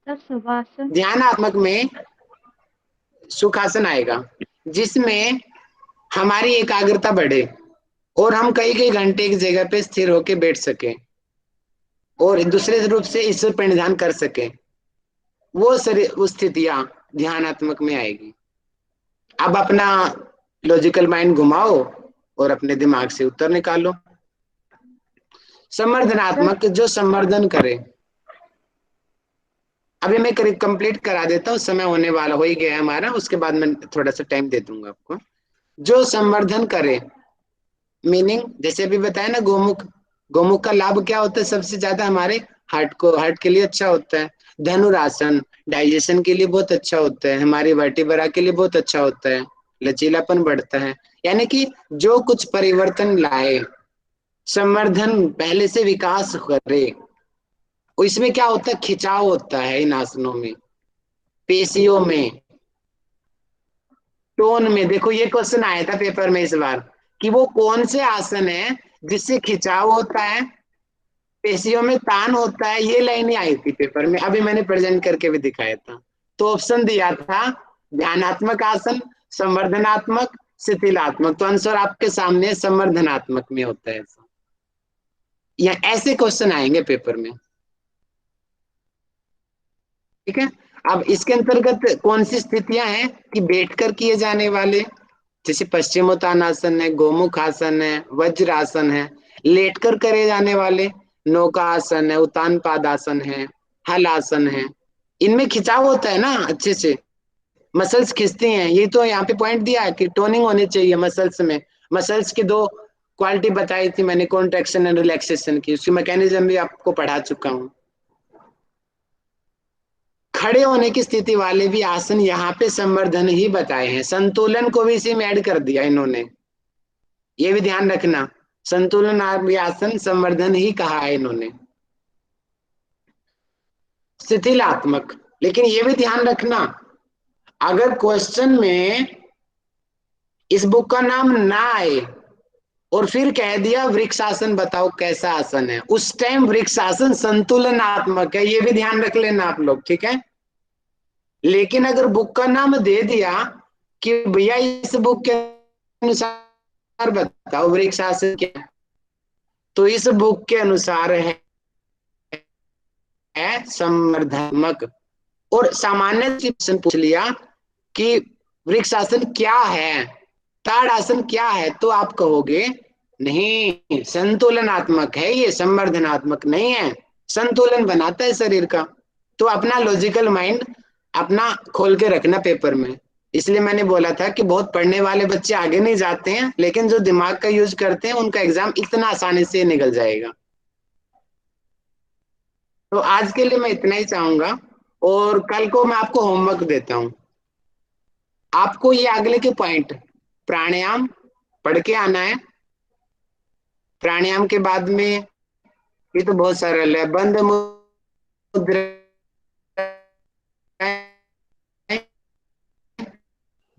सुखासन, ध्यानात्मक में सुखासन आएगा, जिसमें हमारी एकाग्रता बढ़े और हम कई कई घंटे एक जगह पे स्थिर होकर बैठ सके और दूसरे रूप से ईश्वर प्रणिधान कर सके। वो स्थितियां ध्यानात्मक में आएगी। अब अपना लॉजिकल माइंड घुमाओ और अपने दिमाग से उत्तर निकालो। संवर्धनात्मक जो संवर्धन करे। अभी मैं करीब कंप्लीट करा देता हूँ, समय होने वाला हो ही गया हमारा, उसके बाद मैं थोड़ा सा टाइम दे दूंगा आपको। जो संवर्धन करे मीनिंग, जैसे अभी बताया ना गोमुख, गोमुख का लाभ क्या होता है? सबसे ज्यादा हमारे हार्ट को, हार्ट के लिए अच्छा होता है। धनुरासन डाइजेशन के लिए बहुत अच्छा होता है, हमारी वर्टिब्रा के लिए बहुत अच्छा होता है, लचीलापन बढ़ता है। यानी कि जो कुछ परिवर्तन लाए, संवर्धन पहले से विकास करे, इसमें क्या होता है? खिंचाव होता है इन आसनों में, पेशियों में, टोन में। देखो ये क्वेश्चन आया था पेपर में इस बार कि वो कौन से आसन है जिससे खिंचाव होता है, पेशियों में तान होता है। ये लाइनें आई थी पेपर में, अभी मैंने प्रेजेंट करके भी दिखाया था। तो ऑप्शन दिया था ध्यानात्मक आसन, संवर्धनात्मक, शिथिलात्मक। तो आंसर आपके सामने संवर्धनात्मक में होता है। या ऐसे क्वेश्चन आएंगे पेपर में, ठीक है। अब इसके अंतर्गत कौन सी स्थितियां हैं कि बैठकर किए जाने वाले, जैसे पश्चिमोत्तानासन है, गोमुख आसन है, वज्र आसन है। लेटकर करे जाने वाले नौका आसन है, उत्तान पादासन है, हल आसन है। इनमें खिंचाव होता है ना, अच्छे से मसल्स खिंचती हैं। ये तो यहाँ पे पॉइंट दिया है कि टोनिंग होनी चाहिए मसल्स में। मसल्स की 2 क्वालिटी बताई थी मैंने, कॉन्ट्रैक्शन एंड रिलैक्सेशन की, उसकी मैकेनिज्म भी आपको पढ़ा चुका हूँ। खड़े होने की स्थिति वाले भी आसन यहाँ पे संवर्धन ही बताए हैं। संतुलन को भी इसी में ऐड कर दिया इन्होंने, ये भी ध्यान रखना। संतुलन आसन संवर्धन ही कहा है इन्होंने। शिथिलात्मक, लेकिन ये भी ध्यान रखना, अगर क्वेश्चन में इस बुक का नाम ना आए और फिर कह दिया वृक्षासन बताओ कैसा आसन है, उस टाइम वृक्षासन संतुलनात्मक है, ये भी ध्यान रख लेना आप लोग, ठीक है। लेकिन अगर बुक का नाम दे दिया कि भैया इस बुक के अनुसार बताओ वृक्षासन क्या है, तो इस बुक के अनुसार है संवर्धनात्मक। और सामान्य क्वेश्चन पूछ लिया कि वृक्षासन क्या है, ताड़ आसन क्या है, तो आप कहोगे नहीं संतुलनात्मक है, ये संवर्धनात्मक नहीं है, संतुलन बनाता है शरीर का। तो अपना लॉजिकल माइंड अपना खोल के रखना पेपर में। इसलिए मैंने बोला था कि बहुत पढ़ने वाले बच्चे आगे नहीं जाते हैं, लेकिन जो दिमाग का यूज करते हैं उनका एग्जाम इतना आसानी से निकल जाएगा। तो आज के लिए मैं इतना ही चाहूंगा, और कल को मैं आपको होमवर्क देता हूं। आपको ये अगले के पॉइंट प्राणायाम पढ़ के आना है। प्राणायाम के बाद में ये तो बहुत सरल है, बंद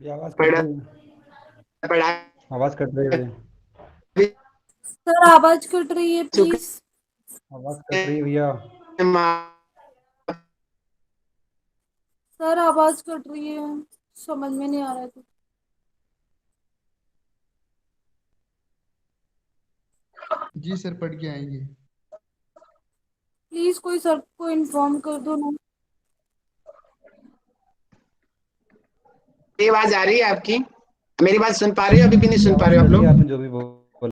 ये आवाज कट रही है। पढ़ा आवाज कट रही है। सर आवाज कट रही है, प्लीज। आवाज कट रही है भैया। सर आवाज कट रही है, समझ में नहीं आ रहा है कुछ। जी सर, पढ़ के आएंगे। प्लीज कोई सर को इन्फॉर्म कर दो ना। ये आवाज आ रही है आपकी? मेरी बात सुन पा रही हो अभी भी नहीं सुन पा रहे हो आप आवाज कट रही लोग? है, आपने जो भी बोला।